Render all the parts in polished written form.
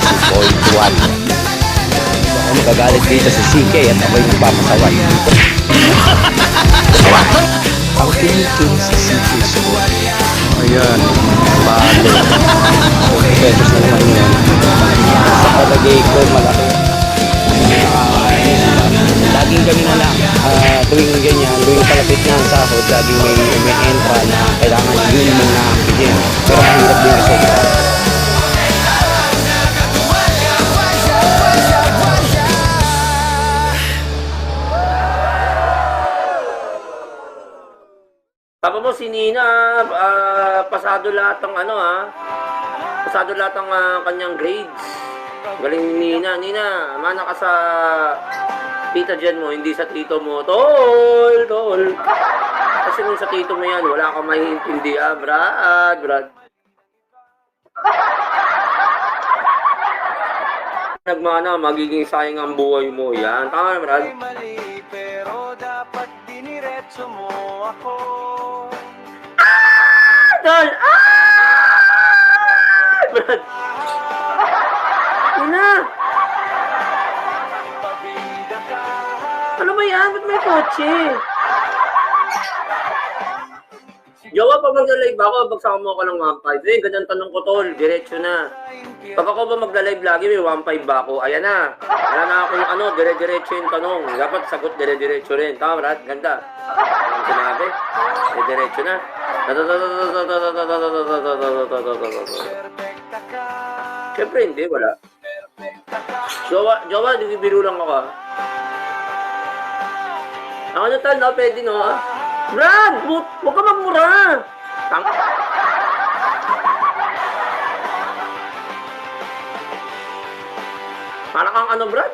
2.1. Ako magagalit dito sa CK at ako'y nagpapasaway. Ang tinitin sa CK School. Ayan, balo. 40 pesos na naman yun. Sa palagay ko, malaki. Laging kami na lang, tuwing ganyan, tuwing palapit na ang sahod, laging may entra na kailangan yun muna ang bigyan. Pero mahirap din resulta. Tama mo si Nina, pasado lahat ng pasado lahat ng kanyang grades. Galing ni Nina. Nina, mana ka sa tita dyan mo, hindi sa tito mo. Tol. Kasi kung sa tito mo yan, wala kang maiintindihan, Brad. Nagmana, magiging sayang ang buhay mo. Yan, tama, Brad. Pero dapat diniretso mo ako. Tol! Brad! Nina! Ano ba yan? Ba't may kotse? Jowa, pag magla-live ako, bagsakan mo ako ng 1.5. Eh, ganyan tanong ko, tol. Diretso na. Pag ako ba magla-live lagi, may 1.5 ba ako? Ayan na. Wala na akong dire-diretso yung tanong. Dapat sagot dire-diretso rin. Tama, Brad? Ganda. Ang sinabi. Dire-diretso na. Siyempre hindi, wala. Jowa, bibiro lang ako. Ano tal, no? Pwede, no? Brad! Huwag ka magmura! Parang kang ano, Brad?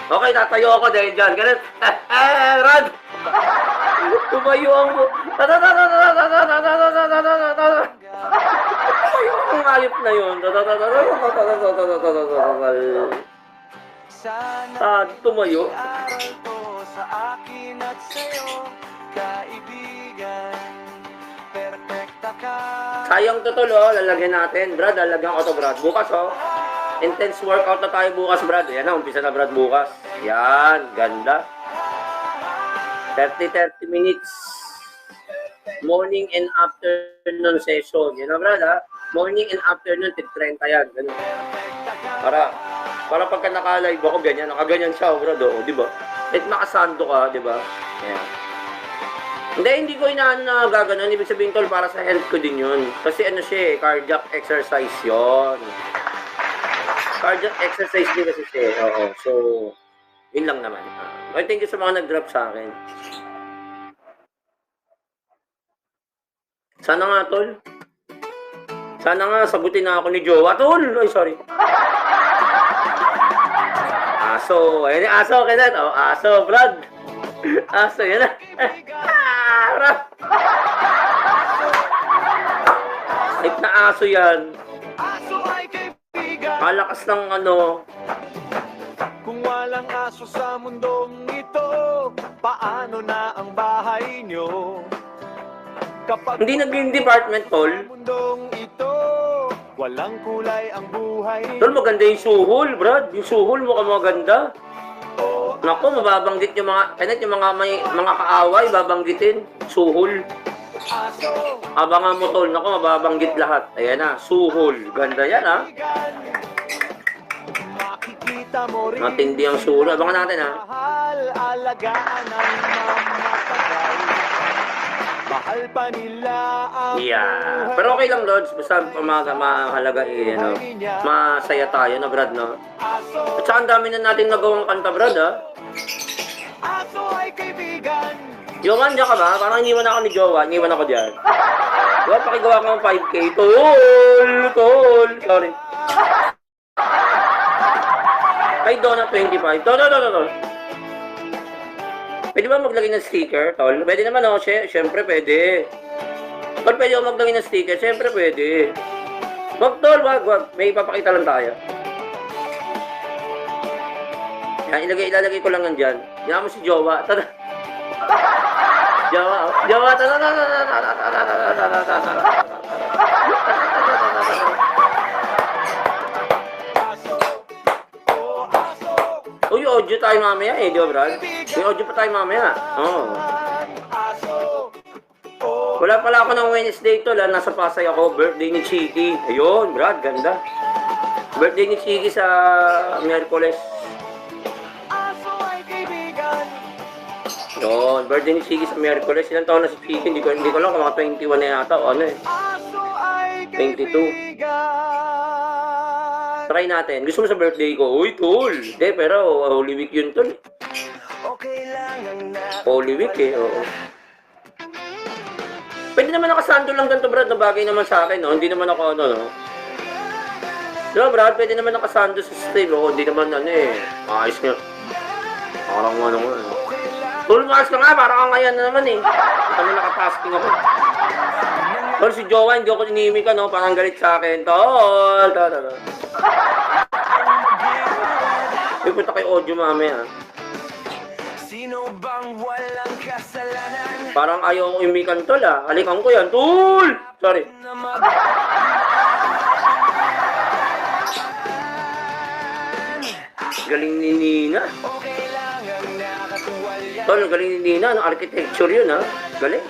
Okay, tatayo ako dahil dyan. Ganun. Brad! Tumayo ang... Tumayo ang ayop na yun. Tumayo. Sa akin at sa'yo, kaibigan, perfecta ka. Sayang to, tol, oh. Lalagyan natin. Brad, lalagyan ko to, Brad. Bukas, oh. Intense workout na tayo bukas, Brad. Yan na, umpisa na, Brad, bukas. Yan, ganda. 30 minutes. Morning and afternoon session. Yan na, Brad, ha. Morning and afternoon, 30 yan. Ganun. Para pagka naka-live ako, ganyan. Nakaganyan siya, Brad, oh. Di ba? Like nakasando ka, di ba? Yeah. Hindi ko inaano na gaganon. Ibig sabihin, tol, para sa health ko din yun. Kasi ano siya, cardiac exercise yon. Cardiac exercise din kasi siya. Oo. So, yun lang naman. Okay, thank you sa mga nag-drop sa akin. Sana nga, tol. Sana nga, sagutin na ako ni Jowa. Tol! Ay, sorry. Aso. Ayun yung aso. Okay na. Oh, aso, Brad. Aso, yan na. Brad. Type na aso yan. Malakas ng ano. Kung walang aso sa mundong ito, paano na ang bahay nyo? Kapag Hindi naging department, Tol. mundong ito, walang kulay ang buhay. Tol, maganda yung suhol, Brad. Yung suhol mo ka maganda. Naku, mababanggit yung mga kaaway, babanggitin. Suhol. Abangan mo, Tol. Naku, mababanggit lahat. Ayan na, suhol. Ganda yan, ha? Makikita mo rin. Matindi ang suhol. Abangan natin, ha? Mahal, alagaan ang mamatagal. Mahal pa nila ang Yeah. Pero okay lang, Lods. Basta mahalaga ano, masaya tayo na, Brad, no? At saka ang dami na natin nagawang kanta, Brad, ha? aso ay kaibigan. Jowa, diyan ka ba? Parang iniwan ako ni Jowa. Iniwan ako diyan. Diba, pakigawa ko ng 5K. Tol. Sorry. Kay Donna 25. Tol. Pwede ba maglagay ng sticker, Tol? Pwede naman, oh. Siyempre, pwede. Tol, pwede ako maglagay ng sticker? Siyempre, pwede. Wag, Tol, wag. May ipapakita lang tayo. Yan, ilalagay ko lang yan dyan. Yan mo si Jowa. Tada. Jowa. audio tayo mamaya eh, di ba, Brad? May audio pa tayo mamaya. Oo. Wala pala ako ng Wednesday tol, nasa Pasay ako, birthday ni Chiki. Ayun, Brad, ganda. Birthday ni Chiki sa Miyerkules. Yun, birthday ni Chiki sa Miyerkules. Ilang taon na si Chiki? Hindi ko lang kung mga 21 na yata o ano eh. 22. Try natin. Gusto mo sa birthday ko? Uy, tol! Hindi, pero Holy Week yun, tol. Holy Week eh, oo. Pwede naman nakasando lang ganito, Brad, na bagay naman sa akin, no? Hindi naman ako, ano, no? Diba, Brad, pwede naman nakasando sa stream, no? Hindi naman, ano, eh. Ayos nga. Parang, ano, ano. Tol, maas ka nga, parang ang ngayon na naman, eh. Kami nakatasking ako. Tol, si Jowa, hindi ako inimik, no? Parang galit sa akin. Tol, tol. Ipunta kay audio mamaya. Sino bang walang kasalanan? Parang ayaw kong imikan tol ah. Halikan ko yan. Tol! Sorry. Galing ni Nina. Tol, galing ni Nina. Ano, architecture yun ah. Galing.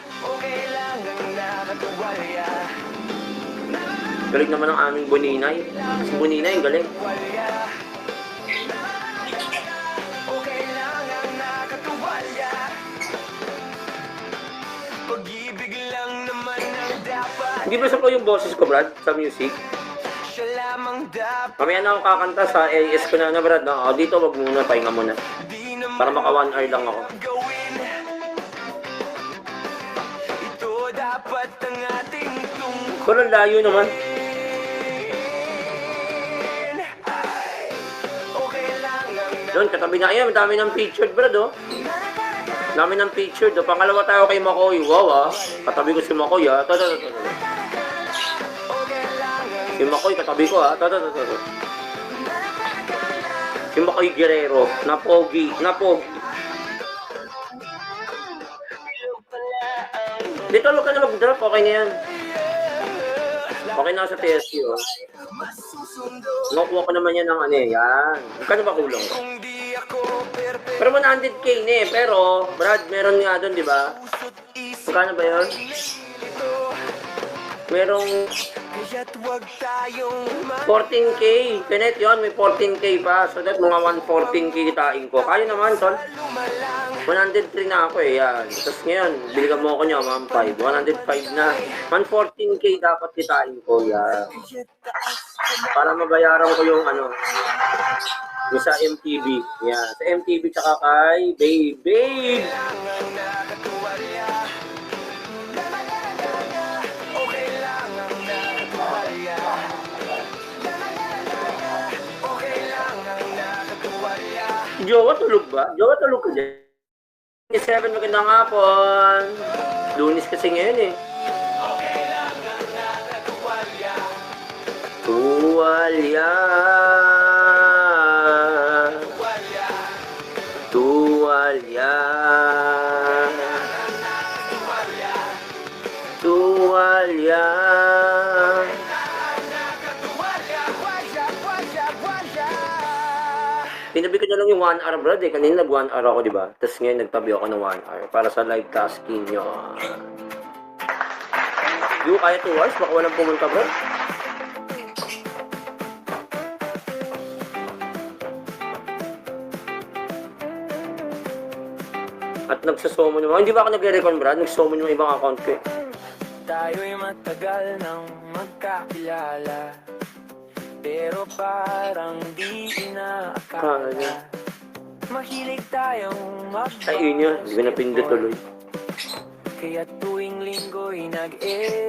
Galing naman ang aming Buninay. Si Buninay, galing. Hindi ba sa ko yung boses ko, Brad, sa music? Mamaya na ako kakanta sa AS ko na, Brad. No? Dito, wag muna, pahinga muna. Para maka 1 hour lang ako. Kung layo naman. Doon, katabi na. Ayan, dami ng featured, Brad, oh. Dami ng featured, oh. Pangalawa tayo kay Makoy. Wow, ah. Katabi ko si Makoy, ah. Si Makoy, katabi ko, ah. Si Makoy Guerrero. Napogi. Dito, huwag ka na mag-drop. Okay na yan. Okay na sa TSU, oh. Nakuha ko naman yan ng ano, yan. Magkano ba kulang ko? Pero 100k na eh. Pero, Brad, meron nga doon, di ba? Magkano ba yun? Merong 14k. Pinet yun, may 14k pa. So that mga 114k kitain ko. Kaya naman, tol. 103 na ako eh, yan. Tapos ngayon, biligan mo ako niya, 1.5. 105 na. 114k dapat kitain ko, yan. Para mabayaran ko yung ano, yung sa MTV. Yan. Sa MTV tsaka kay Babe. Jowa, tulog ba? Jowa, tulog ka dyan. 7, magandang hapon. Lunis kasi ngayon eh. Tuwalya. Tuwalya. Tuwalya. Tinabi ko na lang yung 1 hour, Brad, eh. Kanina nag 1 hour ako, di ba? Tapos ngayon nagtabi ako ng 1 hour para sa live tasking nyo. Di ko kaya 2 hours, baka walang pumunta, Brad. At nagsasomo nyo. Hindi ba ako nagre-recon, Brad? Nagsasomo nyo yung ibang account ko eh. Tayo'y matagal nang magkakilala, pero parang di inaakala. Mahilig tayong magbawas. Ay, yun yun. Hindi ko napindot tuloy. Kaya tuwing linggo'y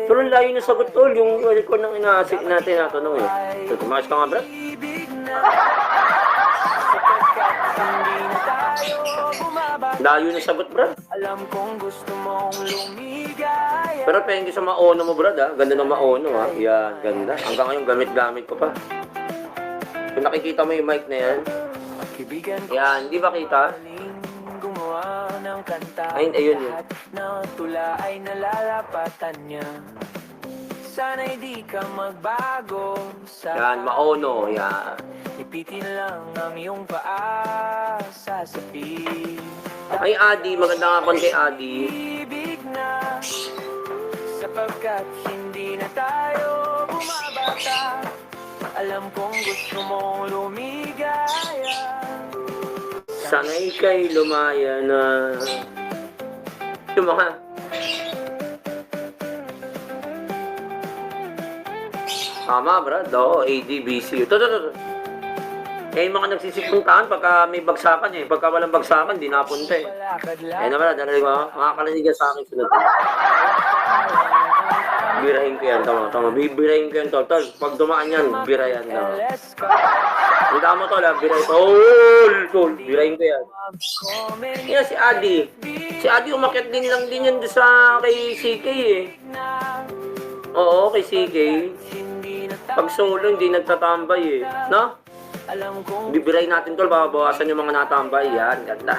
Pero ang layo na sagot, tol. Yung record ng inaasik natin natanong eh. So, tumakas ka nga, Brad. ibig na. Sapagkat hindi na tayo bumaba. Layo na sagot, Brad. Alam kong gusto mong lumigaya. Pero pengi sa maono mo, Brad, ha? Ganda ng maono, ha? Yan, ganda. Hanggang ngayon, gamit-gamit ko pa. Kung nakikita mo yung mic na yan, Kibigan ko yan, di ba kita? gumawa ng kanta. Ayun, ayun yun. Lahat ng tula ay nalalapatan niya. Sana'y di ka magbago sa Yan, maono, yan. Pitin lang ang iyong paa sa sabi. Ay, Adi, maganda nga konti, Adi. Ibig na, sapagkat hindi na tayo bumabata. Alam kong gusto mong lumigaya. Sana'y kay lumaya na. Yung mga... Tama, brad. Oo, ADBC. Ito. Eh, yung mga nagsisipuntahan pagka may bagsakan eh. Pagka walang bagsakan, di napunta eh. Eh naman, dalalig mo, makakalanig ka sa akin sunod. Birahin ko yan, tama. Bibirahin ko yan, tol. Pag dumaan yan, birayan na. Hindi mo, tol, ha? Birahin ko. Tol, birahin ko yan. Yan, si Adi. Si Adi, umakyat din lang din yan sa kay CK eh. Oo, kay CK. Pag solo, hindi nagtatambay eh. No? Bibirahin natin, tol. Babawasan yung mga natambay. Yan, ganda.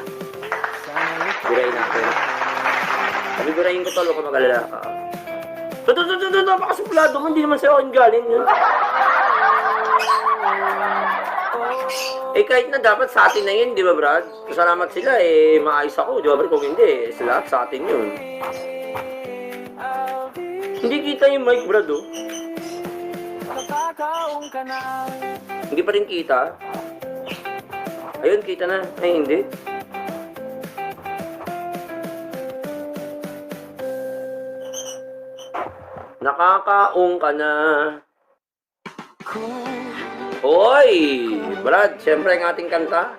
Birahin natin. Bibirahin ko, tol. Huwag ka mag-alala. Napakasuplado mo, hindi naman sa'yo akin galing yun. Eh kahit na dapat sa atin na yun, di ba Brad? Salamat sila eh, maayos ako, di ba Brad? Kung hindi, sila sa atin yun. Hindi kita yung mic Brad oh. Hindi pa rin kita. Ayun, kita na. Ay, hindi. Nakakaong ka na. Oy! Brad, siyempre ang ating kanta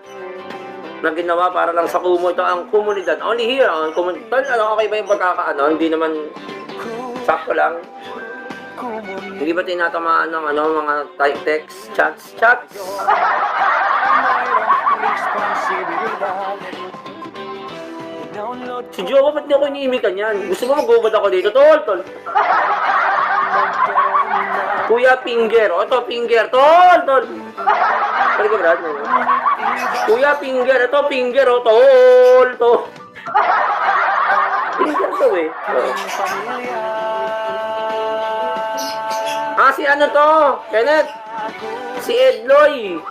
na ginawa para lang sa Kumu. Ito ang komunidad. Only here, ang komunidad. Ano, okay ba yung pagkakaano? Hindi naman sakto lang. Hindi ba tinatamaan ng ano, mga text, chats? Si Jowa, ba't di ako iniimikan yan? Gusto mo mag-ubad ako dito? Tol! Kuya Pinger. O, ito, Pinger. Tol! Pwede ko, Brad? Kuya Pinger. Ito, Pinger. O, tol! Pinger to, eh. Si ano to? Kenneth? Si Edloy.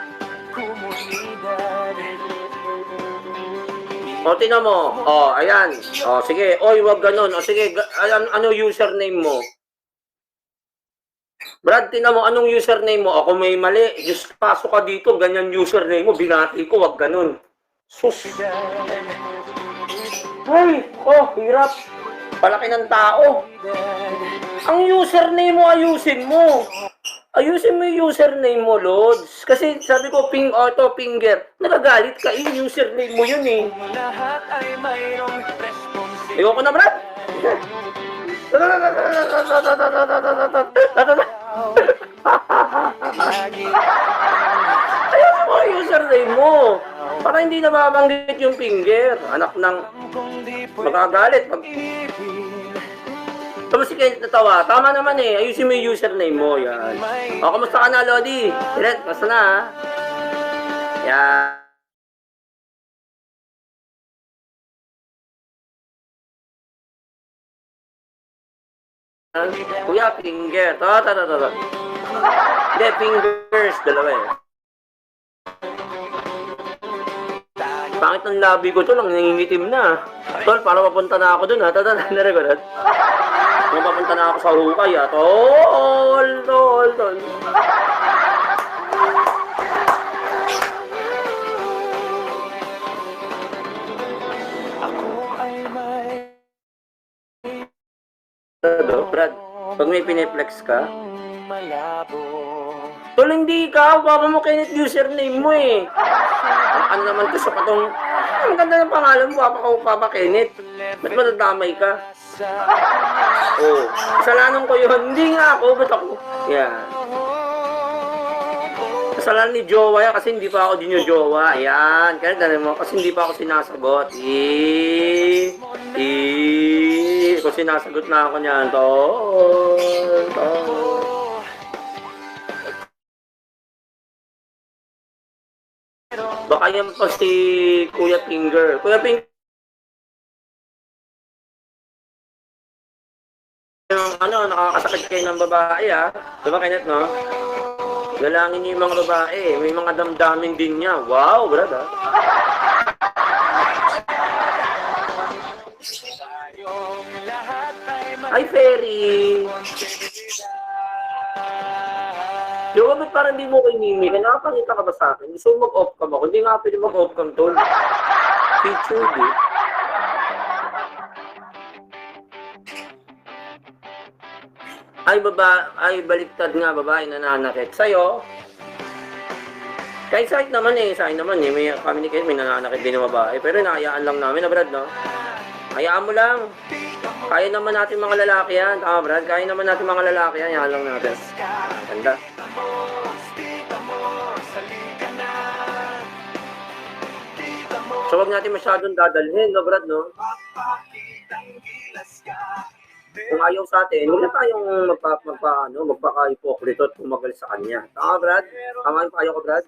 O, tinan mo. O, ayan. O, sige. Oy, wag ganun. O, sige. Ano username mo? Brad, tinan mo. Anong username mo? Ako may mali. Diyos, pasok ka dito. Ganyan username mo. Binati ko. Wag ganun. Sus. Ay, hirap. Palaki ng tao. Ang username mo, ayusin mo. Ayusin mo yung username mo, Lods. Kasi sabi ko, ito, Pinger. Nagagalit ka, yung username mo yun eh. Ayoko na, Brad. Ayusin mo yung username mo. Para hindi na mabanggit yung Pinger. Anak ng magagalit. Tapos si Kenneth natawa. Tama naman eh. Ayusin mo yung username mo. Yan. O, kamusta ka na, Lodi? Kenneth, kamusta na ha? Yan. Kuya, Pinger. To. Hindi, Fingers. Dalawa eh. Pangit ng labi ko to lang. Nangingitim na. Tol, para mapunta na ako dun ha. Narinig. Kung papunta na ako sa hukay, tol. Brad, pag may piniplex ka, tol, hindi ikaw. Papa mo Kenneth username mo eh. Ano naman to sa patong, ang ganda ng pangalan mo, Papa Kenneth. Ba't matadamay ka? Oh, kasalanan ko yun. Hindi nga ako, ba't ako? Yan. Kasalanan ni Jowa yan kasi hindi pa ako dinyo-jowa. Yan. Kaya dali mo, kasi hindi pa ako sinasagot. Kung sinasagot na ako niyan, tol. Baka yan pa si Kuya Pinger. Kuya Pinger, nakakasakit kayo ng babae ha. Diba Kenneth, no? Galangin niyo yung mga babae. May mga damdamin din niya. Wow, brad ha. Ay, Ferry. Yo, ba't parang di mo kay Mimi? Nakapangita ka ba sa akin? Gusto mo mag-off cam ako? Hindi nga pwede mag-off cam, tol. Featured eh. Ay, baliktad nga, babae nananakit. Sa'yo, kahit sa akin naman eh, may communicate, may nananakit din ng babae. Pero nakayaan lang namin, Brad, no? Hayaan mo lang. Kaya naman natin mga lalaki yan. Tama, Brad? Kaya naman natin mga lalaki yan. Hayaan lang natin. Ganda. So, wag natin masyadong dadalhin, no, Brad, no? Kung ayaw sa atin, huwag na tayong magpaka-hipokrito at tumagal sa kanya. Tama, Brad? Tama yung payo ko, Brad?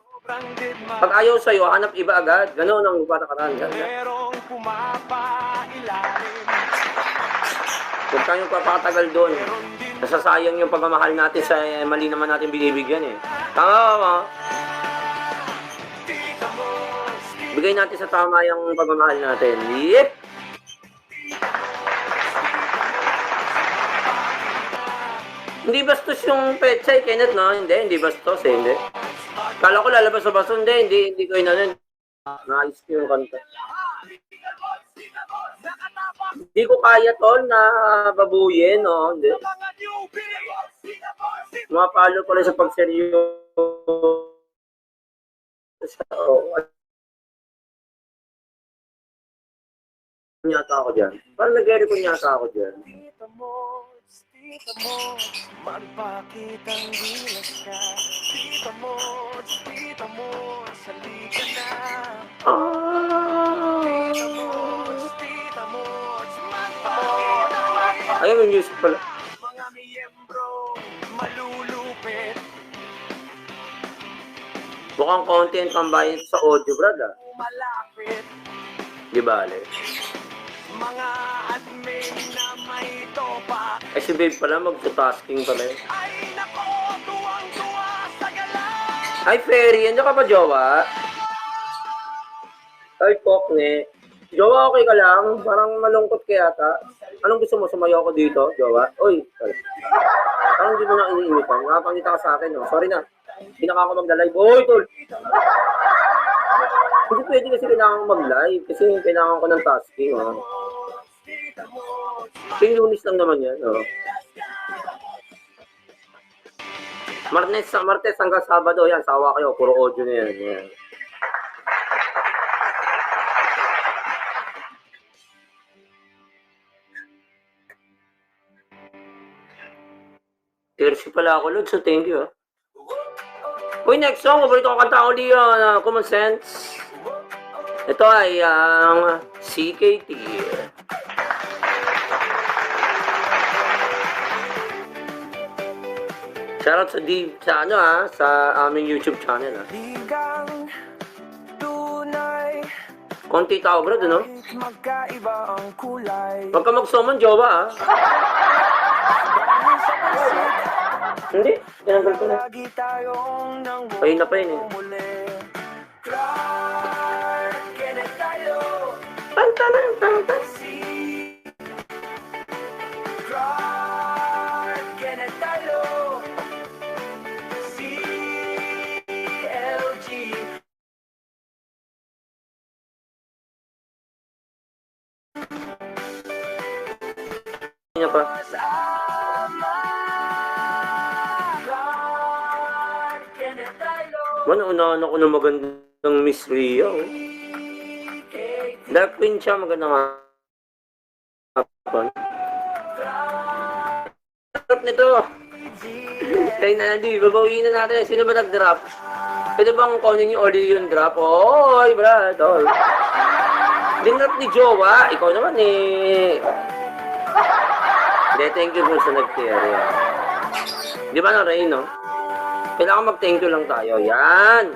Pag ayaw sa'yo, hanap iba agad. Ganon ang patakaran. Huwag tayong papatagal doon. Nasasayang yung pagmamahal natin sa mali naman natin binibigyan eh. Tama ba? Bigay natin sa tama yung pagmamahal natin. Yep! Hindi bastos yung petsay, Kenneth, no? Hindi bastos eh, hindi. Kala ko lalabas sa baso, hindi ko inanon. Naayos ko yung kanta. Hindi ko kaya, tol, na babuyin, no? Hindi. Mapalo pala sa pagseryo. Nyata ako dyan. Parang nag-record nyata ako dyan. Tita mo, magpakitang gilas ka. Tita mo, salika na. Tita mo, magpakitang Ayun, may music pala. mga miyembro, malulupit. Mukhang content pambayan sa audio, brad, ah. Malapit. Di ba, Ale? Mga admin na may topa. Eh, si Babe pala, magto-tasking pala eh. Ay nako, tuwang-tuwa sa gala. Ay, Ferry, ano ka pa, jowa? Ay, Pokne. Jowa, okay ka lang? Parang malungkot ka yata. Anong gusto mo? Sumayaw ko dito, jowa? Uy, sorry. Parang hindi mo na iniinitan. Nakapangita ka sa akin, no? Sorry na. Hindi na ako mag-live. Uy, tol! Hindi pwede kasi kailangan ko mag-live. Kasi kailangan ko ng tasking, oh. Yung Lunis lang naman yan, oh. Martes hanggang Sabado, yan. Sawa kayo. Puro audio na yan. Yan. Tersi pala ako, Lord. So, thank you, oh. Uy, next song. Paborito ko kanta uli yun. Common Sense. Ito ay ang CKT. Shoutout sa aming YouTube channel, ha. Ligang tunay. Konti tao, bro, no? Magkaiba ang kulay. Huwag ka magsuman, jowa, ha. Hindi, tinanggal ko na. Lagi tayong nang Ayun na pa yun, eh. muli. Clark Kenneth tayo. Pantalan. Clark Kenneth tayo. CLG. Niya pa. Unahan ako ng magandang Miss Ria, oh. Dark Queen siya, magandang hapon. Drop nito. Kaya na, di, babawiin na natin. Sino ba nag-drop? Pwede bang kunin yung audio yung drop? Oy, brad, oh. Dinrop ni Jowa. Ikaw naman, eh. Hindi, thank you po sa nag-care. Di ba na, Ray, no? Kailangan mag-thank you lang tayo. Yan.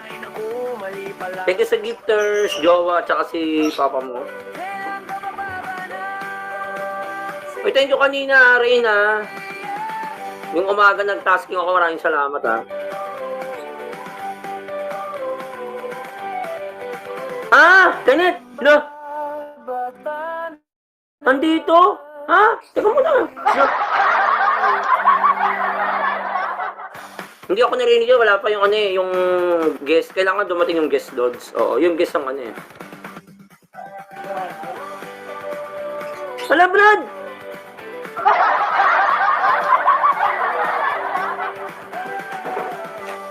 Thank you sa gifters, Jowa, tsaka si Papa mo. Uy, thank you kanina, Reyna. Yung umaga nag-tasking ako, maraming salamat, ha. Kenneth! Lo! Nandito? Ha? Teka muna. Lo. Hindi ako narinig yun. Wala pa yung ano eh, yung guest. Kailangan dumating yung guest loads. Oo, yung guest ang ano eh. Wala, Brad!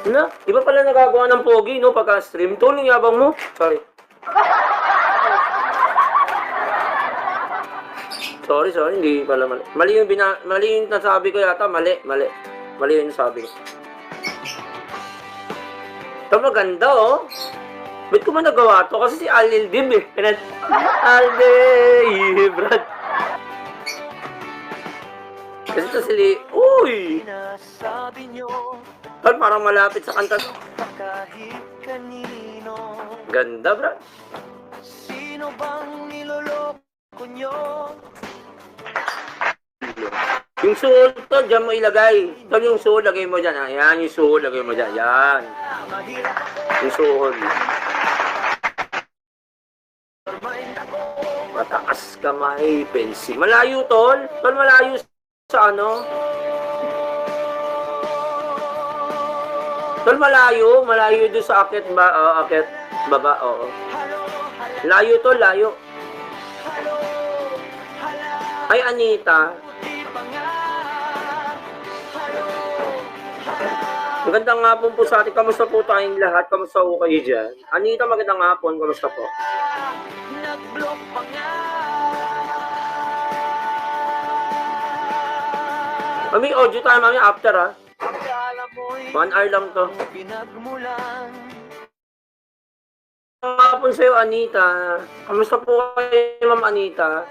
Ano? Iba pala nagagawa ng pogi, no? Pagka-stream. Tuling yabang mo. Sorry. Sorry. Hindi pala mali. Mali yung nasabi ko yata. Mali. Mali yung nasabi ko. Ito maganda, oh. Ba't ko man nagawa to? Kasi si Alil Dim, eh. Alde, Brad. Kasi ito sili. Uy! Sinasabi nyo Tol, parang malapit sa kanta. kahit kanino. Ganda, Brad. Sino bang niloloko nyo? Yung suhol to, dyan mo ilagay. Tol, yung suhol, lagay mo dyan. Ayan, yung suhol, lagay mo dyan. Yan. Yung suhol. Mataas kamay, pensi. Malayo, Tol. Tol, malayo sa ano? Tol, malayo. Malayo doon sa akit ba? Akit baba, oo. Layo, Tol, layo. Ay, Anita. Magandang hapon po sa atin. Kamusta po tayong lahat? Kamusta po kayo dyan? Anita, magandang hapon. Kamusta po? Nag-block pa nga. May audio tayo mami after ha. Akala mo'y 1 hour lang to. pinagmulan. Magandang hapon sa'yo, Anita. Kamusta po kayo, Ma'am Anita?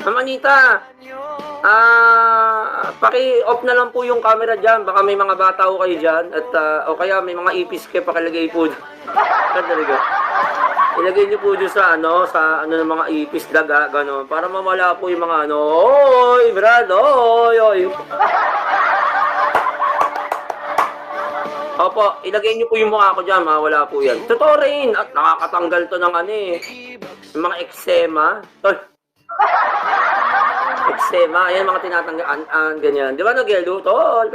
Ma'am Anita, paki-off na lang po yung camera dyan. Baka may mga bata ko kayo dyan. At, o kaya may mga ipis kayo pakilagay po dyan. Talaga. Ilagay niyo po dyan sa ng mga ipis, daga, gano'n. Para mamala po yung mga oy, Brad, oy. Opo, ilagay niyo po yung mukha ko dyan, wala po yan. Totoo rin, at nakakatanggal to ng yung mga eczema. Eczema, ayan mga tinatanggal, ganyan. Di ba nag-yellow? Tol.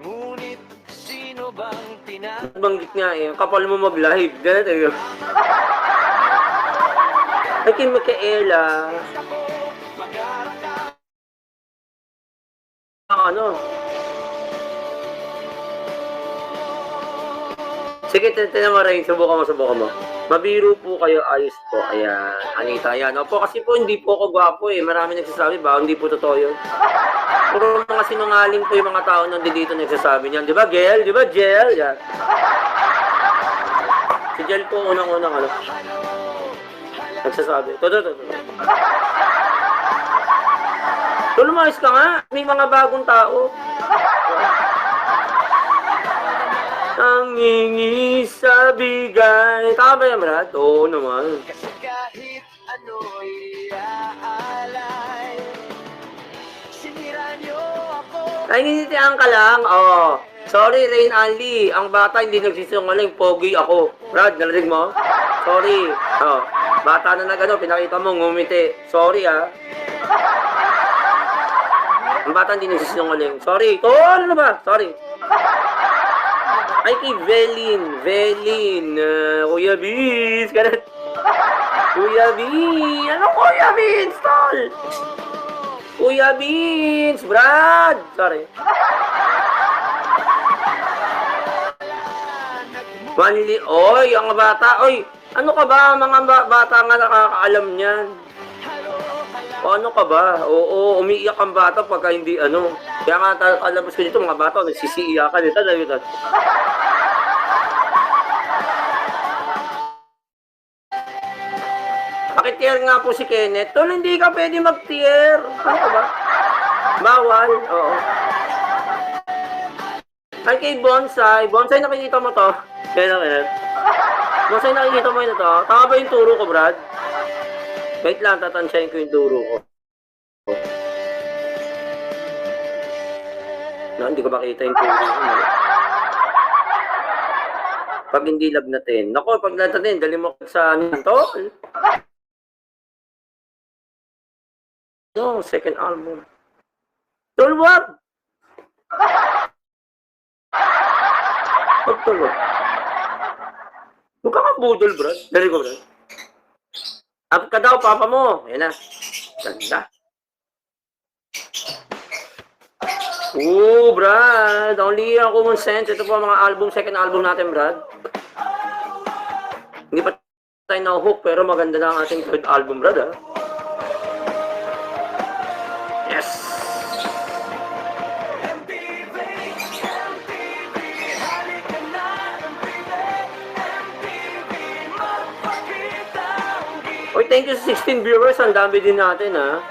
Ngunit sino bang Banggit nga eh, kapal mo mag-live. Ganun. Ay, kay Micaela. Sige, tinan mo rin. Subukan mo. Mabiro po kayo, ayos po. Ayan, Anita, ayan. Opo, kasi po hindi po ako gwapo eh. Marami nagsasabi ba? Hindi po totoo yun. Puro mga sinungaling po yung mga tao nandito nagsasabi niyan. Di ba, Gel? Yan. Si Gel po unang-unang nagsasabi. Totoo. Lumayas ka nga. May mga bagong tao. Ang hingi sa bigay. Tama ba yan, Brad? Oo naman. Kasi kahit ano'y aalay, sinira niyo ako. Nainitian ka lang. Oh. Sorry, Rain Ali. Ang bata hindi nagsisinungaling. Pogi ako. Brad, narinig mo? Sorry. Oh. Bata na pinakita mo, ngumiti. Sorry, Ang bata hindi nagsisinungaling. Sorry. Ano ba? Sorry. Ay, kay Velin. Kuya Beans. Ganun. Kuya Beans. Ano Kuya Beans, tol? Kuya Beans. Brad. Sorry. Oy, ang bata. Oy, ano ka ba? Mga bata nga nakakaalam niyan. O ano ka ba? Oo, umiiyak ang bata pagka hindi Kaya nga kalabas ko dito mga bata, nagsisiiyakan dito. Pakitier nga po si Kenneth. Tol, hindi ka pwede mag-tier. Ano ka ba? Bawal. Oo. Ay, kay Bonsai. Bonsai, nakikita mo to? Kenneth. Bonsai, nakikita mo ito to? Tama ba yung turo ko, Brad? Wait lang, tatansyahin ko yung turo ko. Hindi ko makita yung turo ko. Pag hindi lagnatin. Nako, pag lagnatin, dali mo sa tol. No, second album. Tol, wag! Wag, tol, wag. Huwag ka budol, bro. Dali ko, bro. Up ka daw, papa mo. Yan na. Ganda. Brad. Only ako common sense. Ito po ang mga album, second album natin, Brad. Hindi pa tayo na-hook, pero maganda na ang ating third album, Brad, ha? Yes! Oy, thank you sa 16 viewers. Ang dami din natin, ha?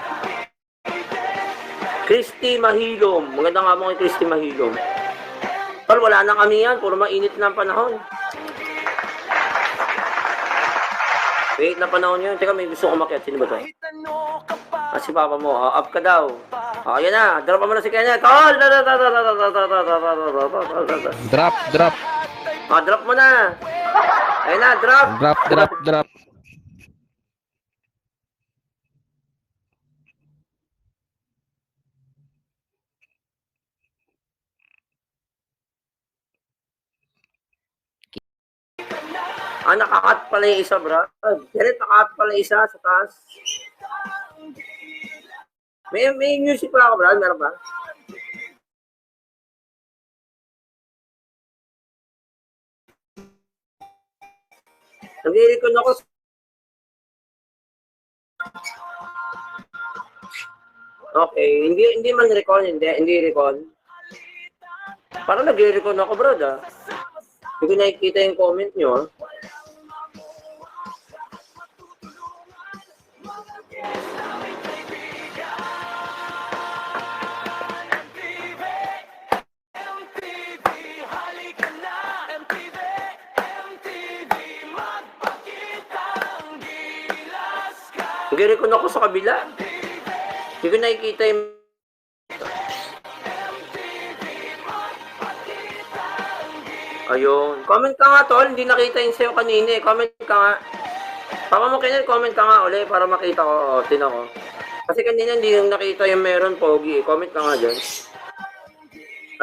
Christy Mahilom. Maganda nga mo kay Christy Mahilom. Pero wala na kami yan. Puro mainit na ang panahon. Wait na panahon yun. Teka, may gusto ko makiat. Sino ba to? Si papa mo. Up ka daw. Yan na. Drop mo na si Kenneth. Drop. Drop mo na. Ayun na, drop. Drop. Nakakat pala yung isa, bro. Kenneth, nakakat pala yung isa sa taas. May music pa ako, bro. Meron ba? Nag-i-recon ako. Okay, hindi man recall, hindi recall. Parang nag-i-recon ako, bro, ah. Hindi ko nakikita yung comment nyo, ah. Nag-i-recon ako sa kabila. Hindi ko nakikita yung... Ayun. Comment ka nga, tol. Hindi nakita yung sa'yo kanina eh. Comment ka nga. Papa mo, Kenneth, comment ka nga ulit para makita ko. Tinan ko. Kasi kanina hindi yung nakita yung meron, pogi eh. Comment ka nga dyan.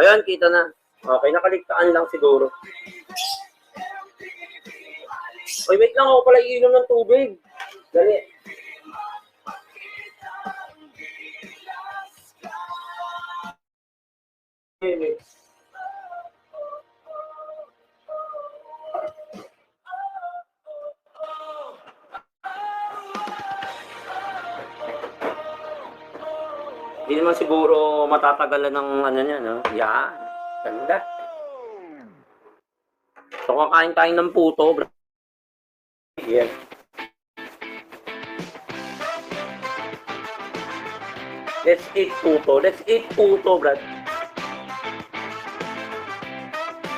Ayun, kita na. Okay, nakaligtaan lang siguro. Oy, wait lang. Ako pala iinom ng tubig. Dali. Hindi naman siguro matatagalan ng ano niya, no? Yan. Ganda. So, kakain tayo ng puto, bro. Yeah. Let's eat puto, Brad.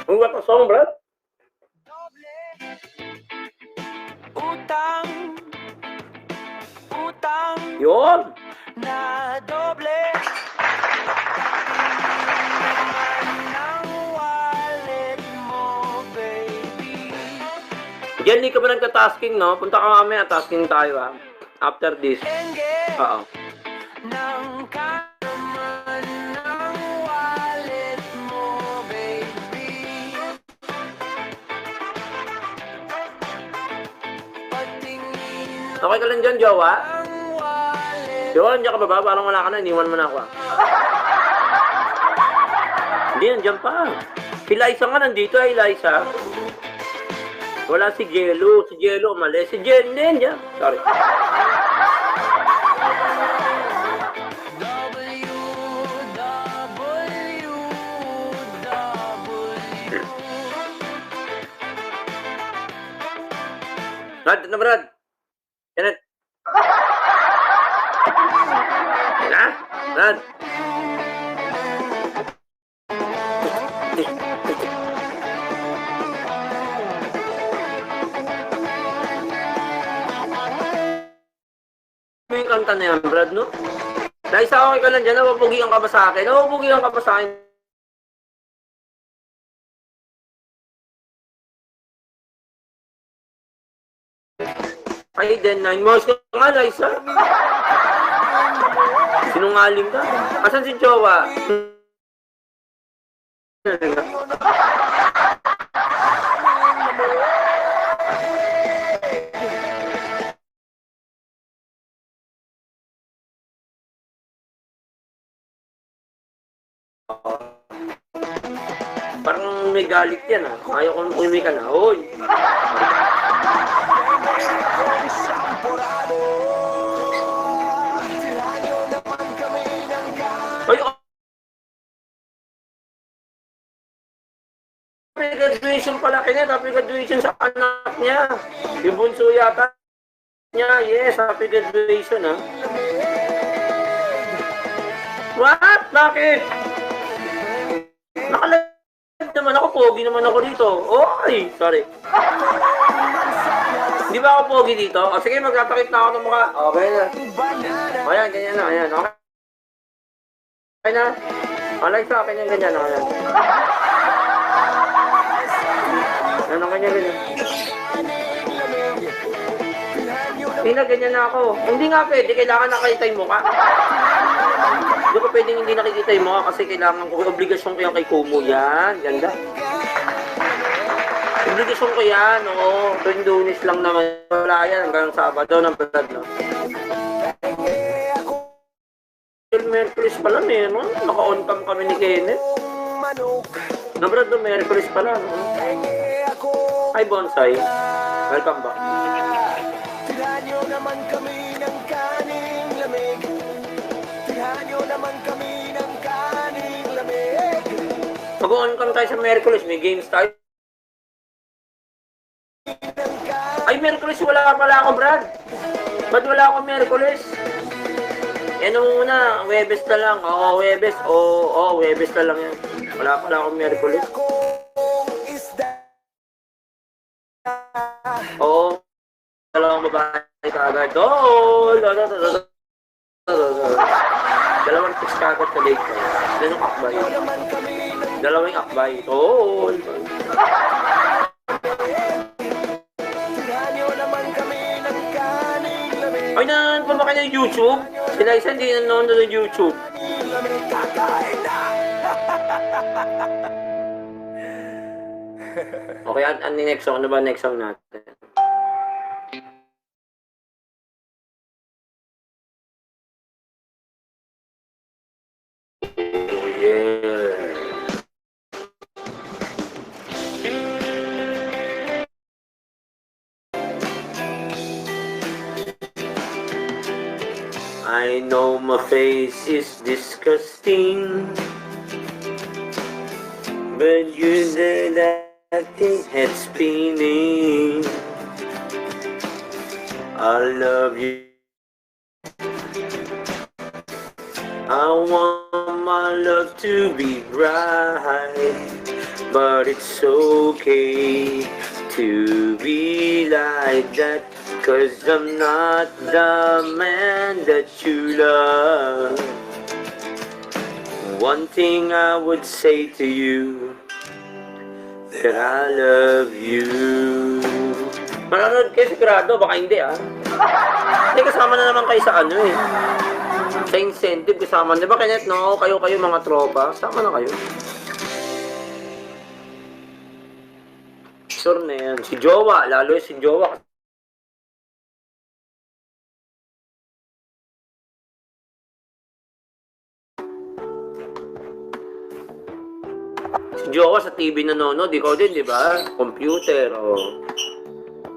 What a song, Brad? Utang Yun. na doble. Ng wallet mo, baby. Diyan, hindi ka ba nagka-tasking, no? Punta ka mamaya, tasking tayo, ha? After this. Oo. Ng kaman ng wallet mo, baby. Patingin Okay ka lang dyan, Jowa? ang wallet. Yun, diyan ka baba. Parang wala ka na. Iniwan mo na ako, ha? Hindi, nandiyan pa. Si Liza nga nandito, ay Liza. Wala si Jello. Si Jello umalis. Si Jen din, dyan. Sorry. Brad, na Brad. Yan. Na? Brad. Yung kanta na yan, Brad, no? Naisa okay ka lang dyan, napapugihan ka ba sa akin? Napapugihan ka ba sa akin? Ay, then 9 months ka nga, Liza. Sinungaling ka. Asan si Jowa? Parang may galit yan ah. Ayaw ko nung uwi ka na. Hoy! Hoy! Happy graduation pala kanya. Happy graduation sa anak niya. Yung bunso yata niya. Yes, happy graduation ah. What? Bakit? Nakalive naman ako, pogi naman ako dito. Oy, sorry. Di ba ako pogi dito? O sige, magtatakip na ako ng mukha. Okay na. O yan, ganyan na. Ayan, okay. Okay na. O, like sa akin yung ganyan. O, yan. Yan, ang ganyan. Hindi na, ganyan na ako. Hindi nga pwede, kailangan nakita yung mukha. Hindi ko pwedeng hindi nakikita yung mukha kasi kailangan ko, obligasyon ko yan kay Kumu. Yan, ganda. Obligasyon ko yan, oo. Tuwing Lunes lang naman. Wala yan, hanggang Sabado ng vlog, no? Merkulis pala, meron. Naka-on cam kami ni Kenneth. Na Brad, no, Merkulis pala, no? Hi, Bonsai. Welcome back. Tirhanyo naman kami ng kaning lamig. Tirhanyo naman kami ng kaning lamig. Mag-on cam tayo sa Merkulis. May games tayo. Ay, Merkulis, wala pala ako, Brad. Ba't wala ako Merkulis? Yan muna, Webes na lang. Oo, Webes. Oo, Webes na lang yan. Wala pala akong Merkulis. Oo. Dalawang babae kagad. Dalawang chicks kagad sa lake. Dalawang akbay. Dalawang akbay. Ay, nanonood pa ba kayo ng YouTube? Si Liza hindi nanonood ng YouTube. Okay, ano next song? Ano ba next song natin? Oh, yeah. I know my face is disgusting, but you said that head spinning. I love you. I want my love to be bright, but it's okay to be like that. 'Cause I'm not the man that you love. One thing I would say to you, that I love you. Manonood kayo sigurado, baka hindi ah. Hindi, kasama na naman kayo sa ano eh. Sa incentive kasama. Di ba Kenneth, no? Kayo mga tropa. Sama na kayo. Sure na yan. Si Jowa, lalo si Jowa. Si Jowa sa TV nanonood, ikaw din, di ba? Computer, o.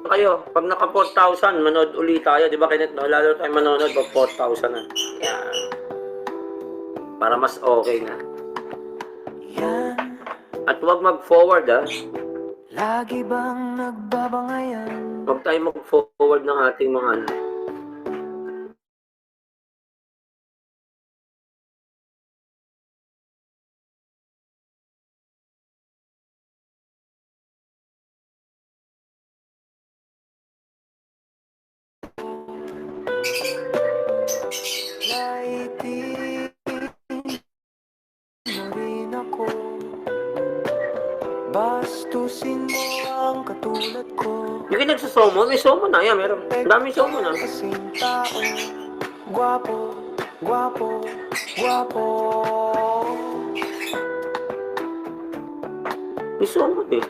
Kayo, pag naka 4,000, manood ulit tayo, di ba Kenneth, no? Lalo tayo manonood pag 4,000 na. Yan. Para mas okay na. Yan, At huwag mag-forward, ah. lagi bang nagbabangayan? Huwag tayo mag-forward ng ating mga ano. Laitin mo rin ako. Bastusin mo ang katulad ko. Yung nagsasomo, may somo na. Yan, meron. Ang daming somo na. kasing tao. Guwapo, guwapo, guwapo. May somo eh.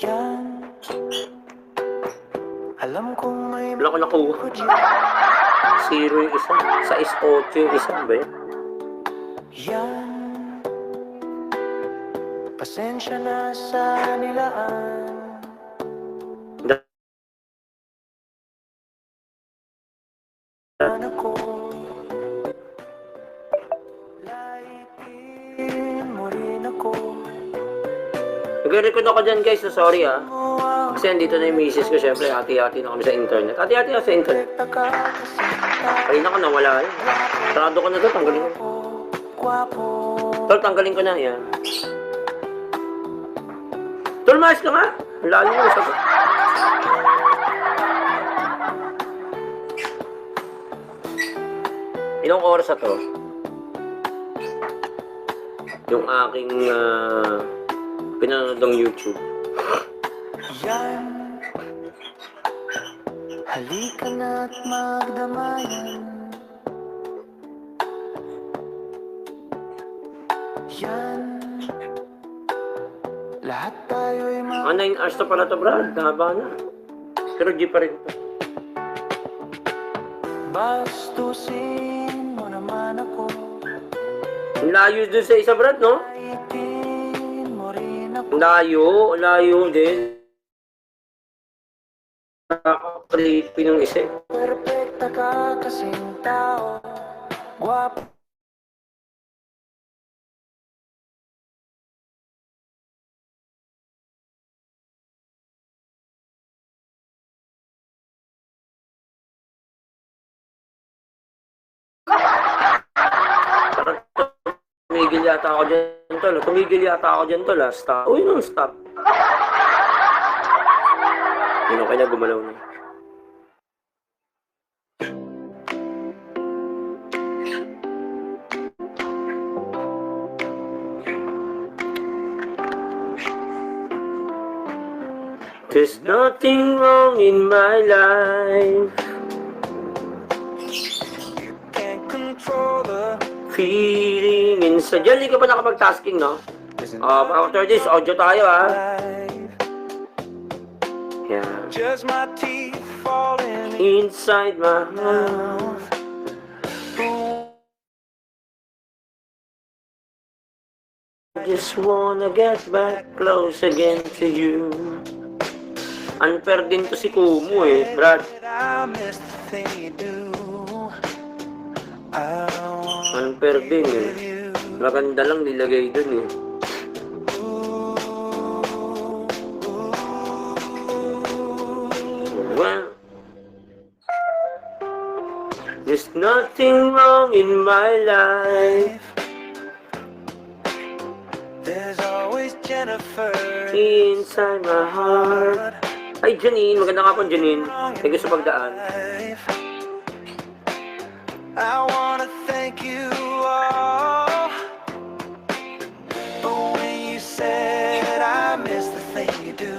Yan. Alam kong may Wala ko nakuha. Zero yung isa. 6-8 yung isa, ba yun? yan. Pasensya na sa nilaan. Ako laitin mo rin ako. Nag-record ako dyan guys, so sorry ah. Kasi andito na yung misis ko, syempre hati-hati na kami sa internet. Hati-hati na sa internet. Kanina ko nawala yun. Sarado ko na to, tanggalin ko. Tol, tanggalin ko na yan. Tol, maayos ka nga. Lalo mo sa to. Ilang oras na to? Yung aking pinanood ng YouTube. Yan. Halika na't magdamayan. Yan. Lahat tayo'y Mga 9 hours na pala to, Brad. Haba na. Pero G pa rin to. bastusin mo naman ako. Ang layo dun sa isa, Brad, no? Laitin mo rin ako. Layo din. Nakaka-creepy ng isa eh. Perfecta ka kasing tao. Guwapo. Tumigil yata ako dyan, tol. Tumigil yata ako dyan, tol. Stop. Uy, non-stop. Yun, okay na, gumalaw na. There's nothing wrong in my life. Can't control the Feeling inside. Diyan, hindi ka pa nakapag-tasking, no? After this, audio tayo, ha? life. Yeah. Just my teeth falling Inside my heart. mouth. Just wanna get back close again to you. Unfair din to si Kumu, eh, Brad. I miss the thing you do. I want Unfair din, eh. you. Maganda lang nilagay dun, eh. Well, there's nothing wrong in my life. There's always Jennifer Inside my heart. Ay, Janine. Maganda nga po, Janine. Thank you sa pagdaan. life. I wanna thank you all. But when you said I miss the thing you do,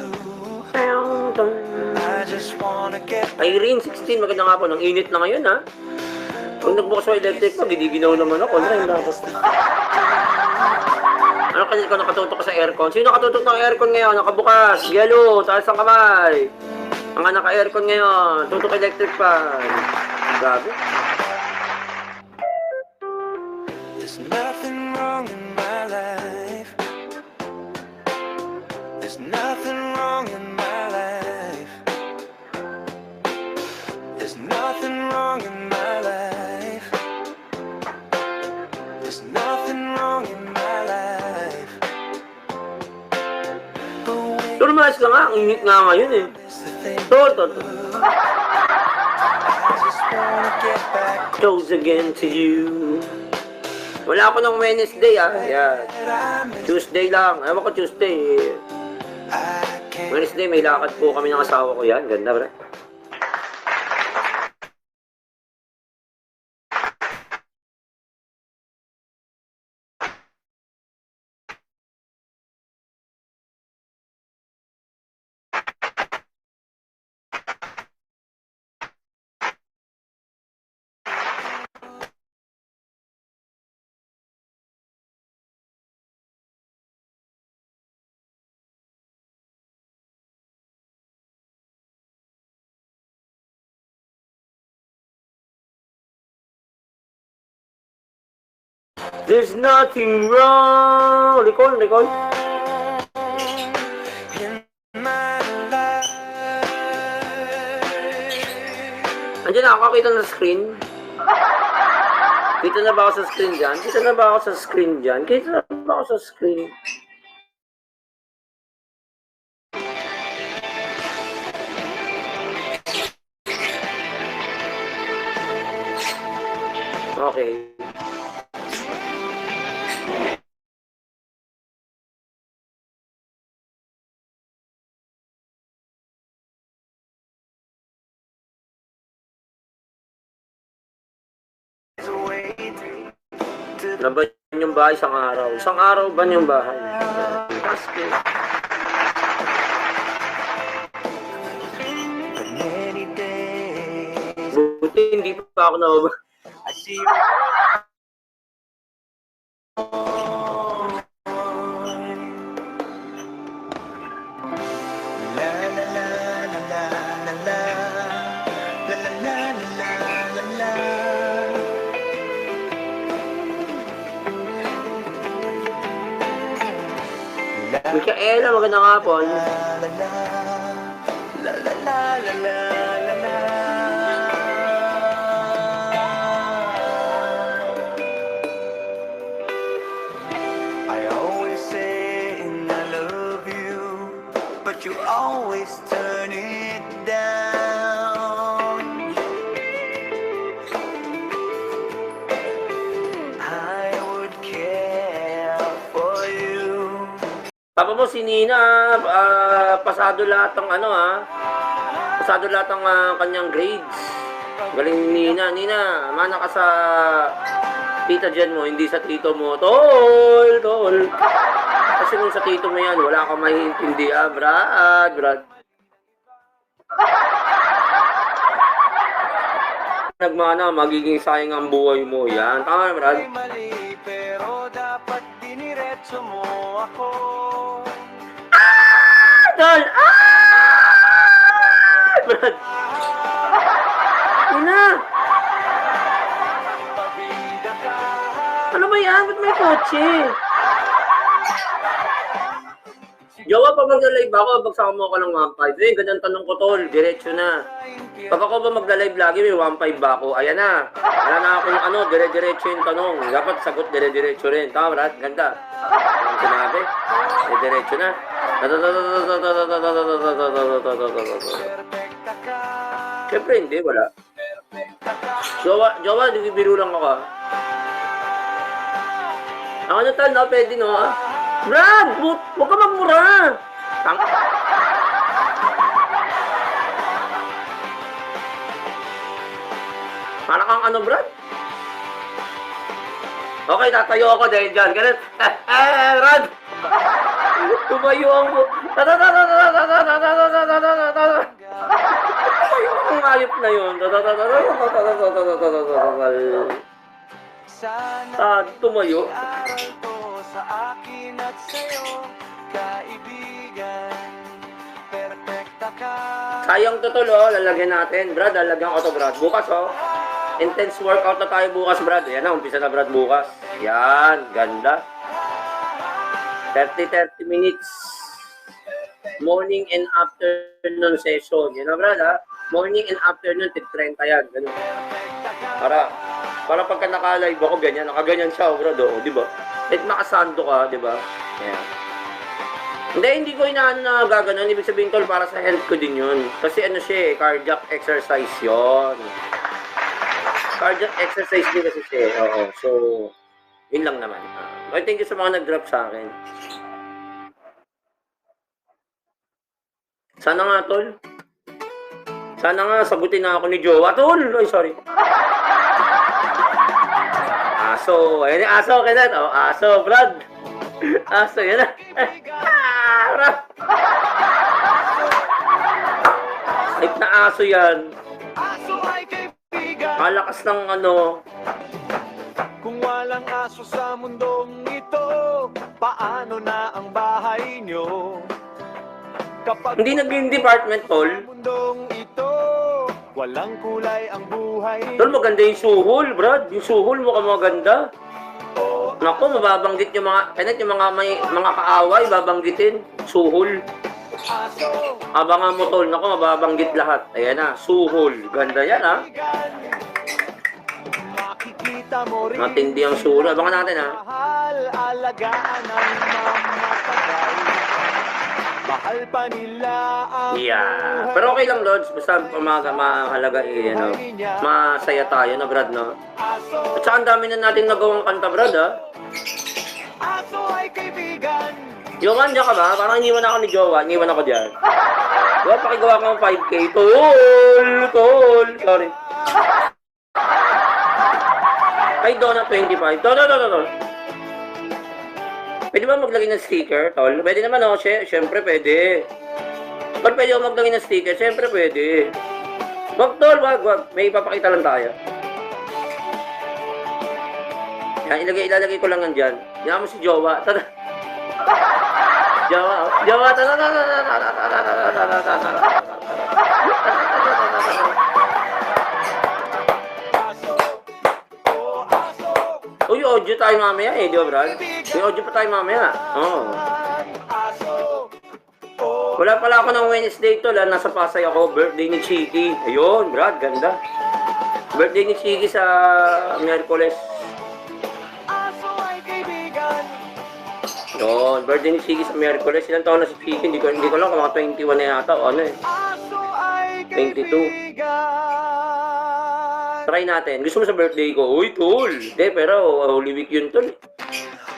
I just wanna get Irene, 16. Maganda nga po. Ang init na ngayon, ha? Pag nagbukas sa electric pa, giginaw naman ako. Ano kasi ikaw nakatutok sa aircon? Sino nakatutok ng aircon ngayon? Nakabukas. Yellow. Taas ang kamay. Ang naka-aircon ngayon. Tutok electric pa. Grabe. There's nothing wrong in my life. There's nothing wrong in my life. There's nothing wrong in my life. There's nothing wrong in my life. But when Pero mas ka nga. Ang init nga ngayon, eh. it's the thing To. I just wanna get back Close again to you. Wala ako ng Wednesday, ah. Yeah. that I miss. Tuesday lang. Ewan ko Tuesday. I can't. Wednesday, may lakad po kami ng asawa ko yan. Ganda, bro. There's nothing wrong. Recall. In my life. Andiyan na ako, kakita na sa screen. Kita na ba ako sa screen dyan? Kita na ba ako sa screen dyan? Kita na ba ako sa screen? Okay. Na ba yung bahay isang araw? Isang araw ba yung bahay? Pasko. Many days Buti hindi pa ako na I see you. La la la la la la la la la la la la la. Mikaela, magandang hapon. La la la la la la la. I always say I love you, but you always turn it down. I would care for you. Papa mo si Nina, pasado lahat ng pasado lahat ng kanyang grades. Galing ni Nina. Nina, mana ka sa tita Jen mo, hindi sa tito mo. Tol. Kasi kung sa tito mo yan, wala kang maiintindihan, Brad. Nagmana, magiging sayang ang buhay mo. Yan, tama, Brad. Ay mali, pero dapat diniretso mo ako. Tol! Brad! Nina! Pabida ka. Ano ba yan? Ba't may kotse? Jowa, pag magla-live ako, bagsakan mo ako ng 1.5. Eh, ganyan tanong ko, tol. Diretso na. Pag ako ba magla-live lagi, may 1.5 ba ako? Ayan na. Wala na akong dire-diretso yung tanong. Dapat sagot dire-diretso rin. Tama, Brad? Ganda. Ang sinabi. Dire-diretso na. Perfecta ka. Siyempre, hindi. Wala. Jowa, biro lang ako. Ako na tal, no? Pwede, no? Brad! Huwag ka magmura! Para kang ano, Brad? Okay, tatayo ako dahil dyan. Ganun. Brad! Tumayo ang tumayo ang ayop na yun. Sana Tumayo. aral to sa akin at sa'yo, kaibigan. Perfecta ka. Sayang to, tol, oh. Lalagyan natin. Brad, lalagyan ko to, Brad. Bukas, oh. Intense workout na tayo bukas, Brad. Yan na, umpisa na, Brad, bukas. Yan, ganda. 30 minutes. Morning and afternoon session. Yan na, Brad, ha? Morning and afternoon, 30 yan. Ganun. Para pagka naka-live ako, ganyan. Nakaganyan siya, Brad, oh. Di ba? Like nakasando ka, di ba? Yan. Hindi ko inaano na gaganon. Ibig sabihin, tol, para sa health ko din yun. Kasi ano siya, cardiac exercise yon. Cardiac exercise din kasi siya. Oo. So, yun lang naman. Okay, thank you sa mga nag-drop sa akin. Sana nga, tol. Sana nga, sagutin na ako ni Jowa, tol. Ay, sorry. Aso. Ayun yung aso, Kenneth. Oh, aso, Brad. Aso, yan na. Brad. Type na aso yan. Aso ay kaibigan. Malakas ng ano. Kung walang aso sa mundong ito, paano na ang bahay nyo? Kapag Hindi naging department, tol. sa mundong ito, walang kulay ang buhay. Tol, maganda yung suhol, Brad. Yung suhol mo ka maganda. Naku, mababanggit yung mga, Kenneth, yung mga kaaway, babanggitin. Suhol. Aso, Abangan mo, tol. Naku, mababanggit lahat. Ayan na, suhol. Ganda yan, ha? makikita mo rin. Matindi ang suhol. Abangan natin, ha? Mahal, alagaan ang mamatagay. Mahal pa nila ang Yeah. Pero okay lang, Lods. Basta mahalaga ano, masaya tayo na, Brad, no? aso. At saka ang dami na natin nagawang kanta, Brad, ha? Aso ay kaibigan. Jowa, diyan ka ba? Parang iniwan ako ni Jowa. Iniwan ako dyan. Diba, pakigawa ka ng 5K. Tol. Sorry. Ay, Donna 25. Tol. Pwede ba maglagay ng sticker, tol? Pwede naman, oh. Siyempre, pwede. Tol, pwede ako maglagay ng sticker? Siyempre, pwede. Wag, tol, wag. May ipapakita lang tayo. Yan, ilalagay ko lang yan dyan. Yan mo si Jowa. Tada. Jowa. Aso, oh aso. Uy, audio tayo mamaya eh, di ba, Brad? May audio pa tayo mamaya. Oo. Aso, oh Wala pala ako ng Wednesday, tol. Nasa Pasay ako. Birthday ni Chiki. Ayun, Brad, ganda. Birthday ni Chiki sa Miyerkules. aso ay kaibigan. Yun, birthday ni Chiki sa Miyerkules. Ilang taon na si Chiki? Hindi ko lang kung mga 21 na yata. O ano eh. Aso ay 22. kaibigan. Try natin. Gusto mo sa birthday ko? Uy, tol. Hindi, pero Holy Week yun, tol.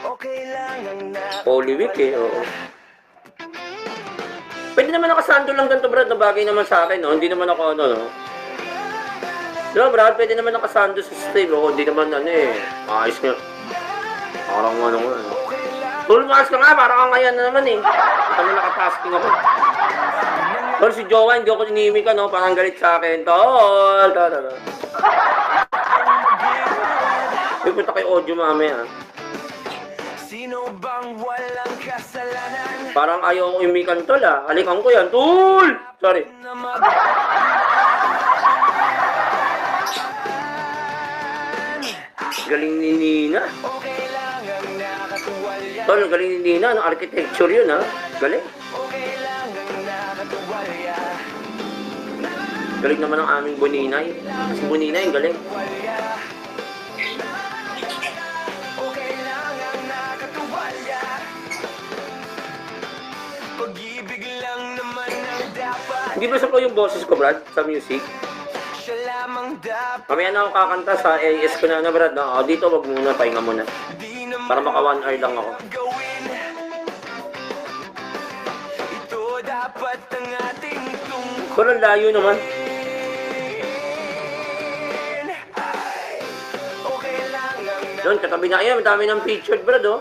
Okay lang ang Holy Week eh, oo. Pwede naman nakasando lang ganito, Brad, na bagay naman sa akin, no? Hindi naman ako, ano, no? Diba, Brad, pwede naman nakasando sa stream, no? Hindi naman, ano eh, ayos nga. Parang ano nga, eh. Tulmas ka nga, parang ang ngayon na naman, eh. Ito mo nakatasking ako. Tol, si Jowa, hindi ako inimik, no? Parang galit sa akin, tol. Pupunta kay audio mamaya, Sino bang walang kasalanan Parang ayaw kong imikan, tol, ah. Halikan ko yan, tol! Sorry. na Galing ni Nina. Okay lang ang nakatuwalya. Tol, galing ni Nina. Ano, architecture yun, ha? Galing. Okay lang ang nakatuwalya. Galing naman ang aming Buninay. Si Buninay, galing. Okay lang ang nakatuwalya. Pag-ibig lang naman ang dapat. Hindi ba sa yung boses ko, Brad? Sa music? Siya lamang dapat. Mamaya na ako kakanta sa AS ko na, Brad. No? O, dito, wag muna. Pahinga muna. Di naman Para maka 1 hour lang ako. gawin. Ito dapat ang ating tungkulin. Pero ang layo naman. Okay lang ang Doon, katabi na. Ayan, dami ng featured, Brad, oh.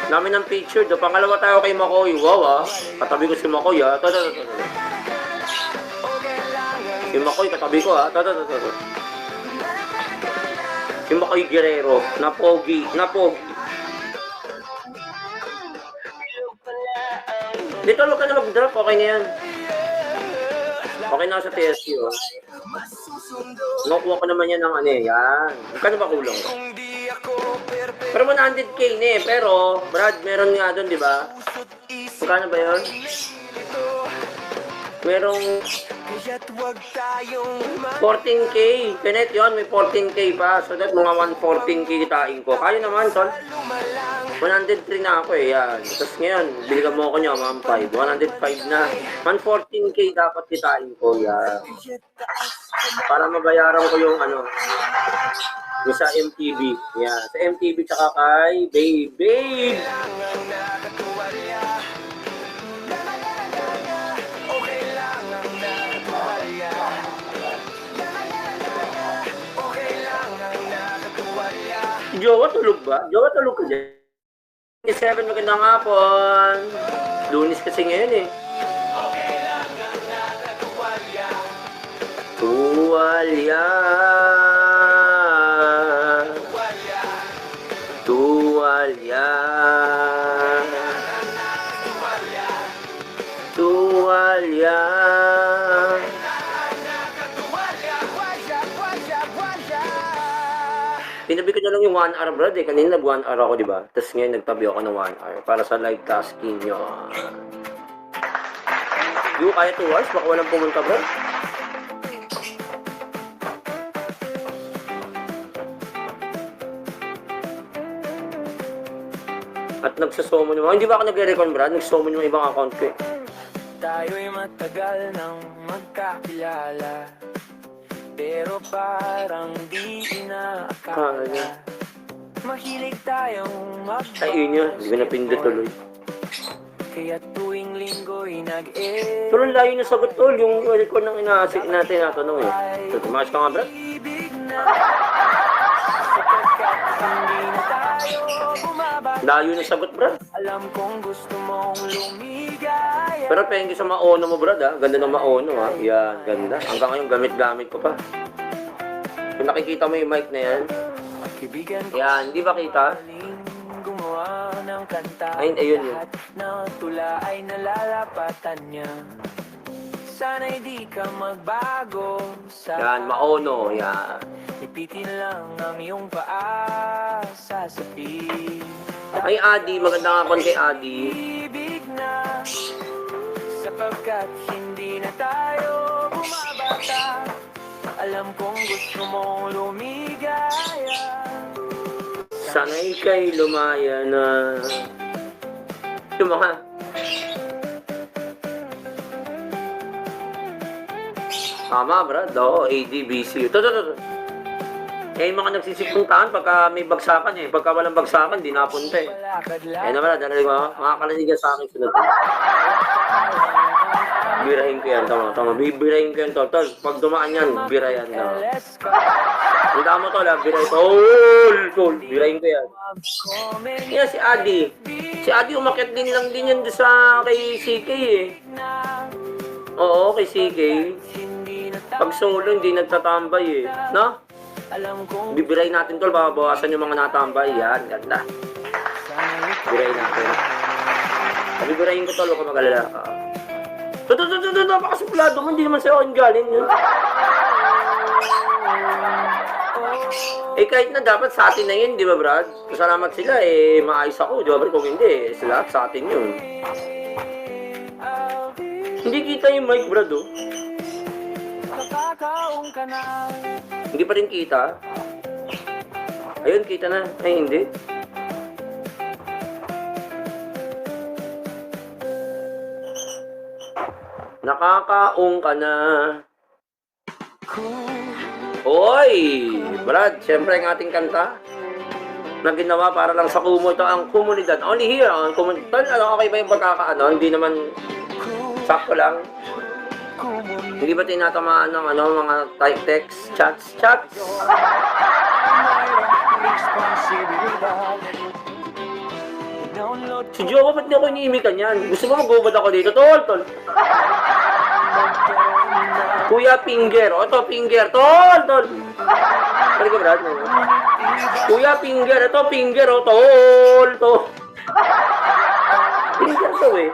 Dami ng featured, oh. Pangalawa tayo kay Makoy. Wow, ah. Katabi ko si Makoy, ah. Si Makoy, katabi ko, ah. Si Makoy Guerrero. Napogi. Dito, huwag ka na mag-drop. Okay na yan. Okay na ako sa TSU, oh. Nakuha ko naman yan ng ano eh. Yan. Magkano ba kulang? kung di ako perfect. Pero 100k na eh. Pero, Brad, meron nga doon, di ba? Magkano ba yun? Merong Kaya't wag tayong 14k. Kenneth yun, may 14k pa. So that mga 114k kitain ko. Kaya naman, tol. 103 na ako eh, yan. Tapos ngayon, biligan mo ako niya, 1.5. 105 na. 114k dapat kitain ko, yan. Para mabayaran ko yung ano, yung sa MTV. Yan, sa MTV tsaka kay Babe. Jowa tulog ba? Jowa tulog ka dyan. 7, magandang hapon. Lunis kasi ngayon eh. Tuwalya. Tuwalya. Tuwalya. Tinabi ko na lang yung 1 hour, brad eh. Kanina nag 1 hour ako, di ba? Tapos ngayon nagtabi ako ng 1 hour para sa live tasking nyo. Di ko kaya 2 hours, baka walang pumunta, brad. At nagsasomo nyo. Hindi ba ako nagre-recon, brad? Nagsasomo nyo yung ibang account ko eh. Tayo'y matagal nang magkakilala, pero parang di inaakala. Mahilig tayong Ay, yun yun. Hindi ko napindot tuloy. Kaya tuwing linggo'y Pero ang layo na sagot, tol. Yung record ng inaasik natin natanong eh. So, tumakas ka nga, brad. ibig na, sapagkat hindi na tayo bumaba. Layo na sagot, brad. Alam kong gusto mong lumigaya. Pero thank you sa maono mo, brad, ha? Ganda ng maono, ha? Yan, ganda. Hanggang ngayon, gamit-gamit ko pa. Kung nakikita mo yung mic na yan, Kaibigan ko yan, di ba kita? galing gumawa ng kanta. Ayun, ayun yun. Lahat ng tula ay nalalapatan niya. Sana'y di ka magbago sa Yan, maono, yan. Ipitin lang ang iyong paa sa sapi. Ay, Adi, maganda nga kay Adi. Ibig na, sapagkat hindi na tayo bumabata. Alam kong gusto mong lumigaya. Sana'y kay lumaya na. Yung mga... Tama, brad. Oo, ADBC. Ito. Eh, yung mga nagsisipuntahan pagka may bagsakan eh. Pagka walang bagsakan, di napunta eh. Palakad Eh lang naman, dalalig mo, makakalanigan sa akin sunod. Birahin ko yan, tama. Bibirahin ko yan, tol. Pag dumaan yan, birayan na. LS ka. Hindi mo, tol, birahin ko. Tol, birahin ko yan. Comment Yan, si Adi. Si Adi, umakyat din lang din yan sa kay CK eh. na, Oo, kay CK. hindi na Pag solo, hindi nagtatambay eh. No? alam kong Bibirahin natin, tol, babawasan yung mga natambay. Yan, ganda. sana'y Birahin natin. Bibirahin ko, tol, huwag ka mag-alala. Napakasuplado mo, hindi naman sa'yo akin galing yun. Eh kahit na dapat sa atin na yun, di ba Brad? Salamat sila eh, maayos ako, di ba Brad? Kung hindi, sila sa atin yun. Hindi kita yung mic Brad oh. nakakaong ka na. Hindi pa rin kita. Ayun, kita na. Ay, hindi. Nakakaong ka na. Oy! Brad, siyempre ang ating kanta na ginawa para lang sa Kumu. Ito ang komunidad. Only here, ang komunidad. Ano, okay ba yung pagkakaano? Hindi naman sakto lang. Hindi ba tinatamaan ng ano, mga type text, chats? Si Jowa, ba't di ako iniimikan yan? Gusto mo mag-ubad ako dito? Tol! Kuya Pinger. O, ito, Pinger. Tol! Pwede ka, Brad? Kuya Pinger. Ito, Pinger. O, tol! Pinger to eh.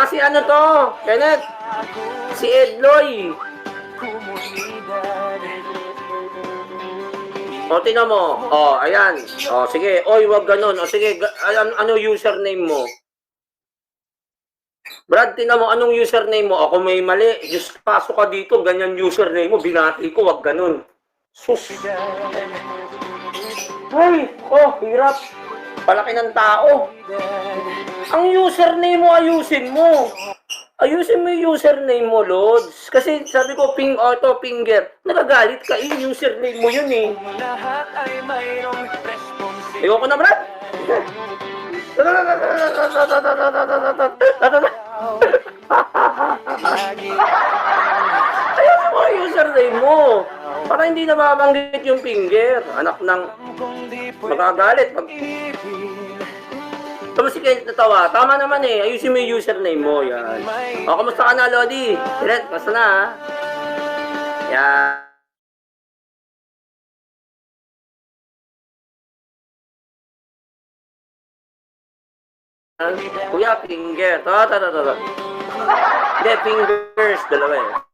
Si ano to? Kenneth? Si Edloy. O, tingnan mo. O, ayan. O, sige. Oy, wag ganun. O, sige. Ano username mo? Brad, tingnan mo. Anong username mo? Ako may mali. Just pasok ka dito. Ganyan username mo. Binati ko. Wag ganun. Sus. Ay, hirap. Palaki ng tao. Ang username mo, ayusin mo. Ayusin mo yung username mo, Lods. Kasi sabi ko, Pinger. Nagagalit ka yung username mo yun eh. Lahat ay mayroong responsibilidad. Ayoko na, Brad. Ayusin mo yung username mo. Para hindi na mabanggit yung finger. Anak ng magagalit. Tapos si Kenneth natawa. Tama naman eh. Ayusin mo yung username mo. Yan. O, kamusta ka na, Lodi? Kenneth, basta na ha. Yan. Kuya, finger. To. Hindi, fingers. Dalawa eh.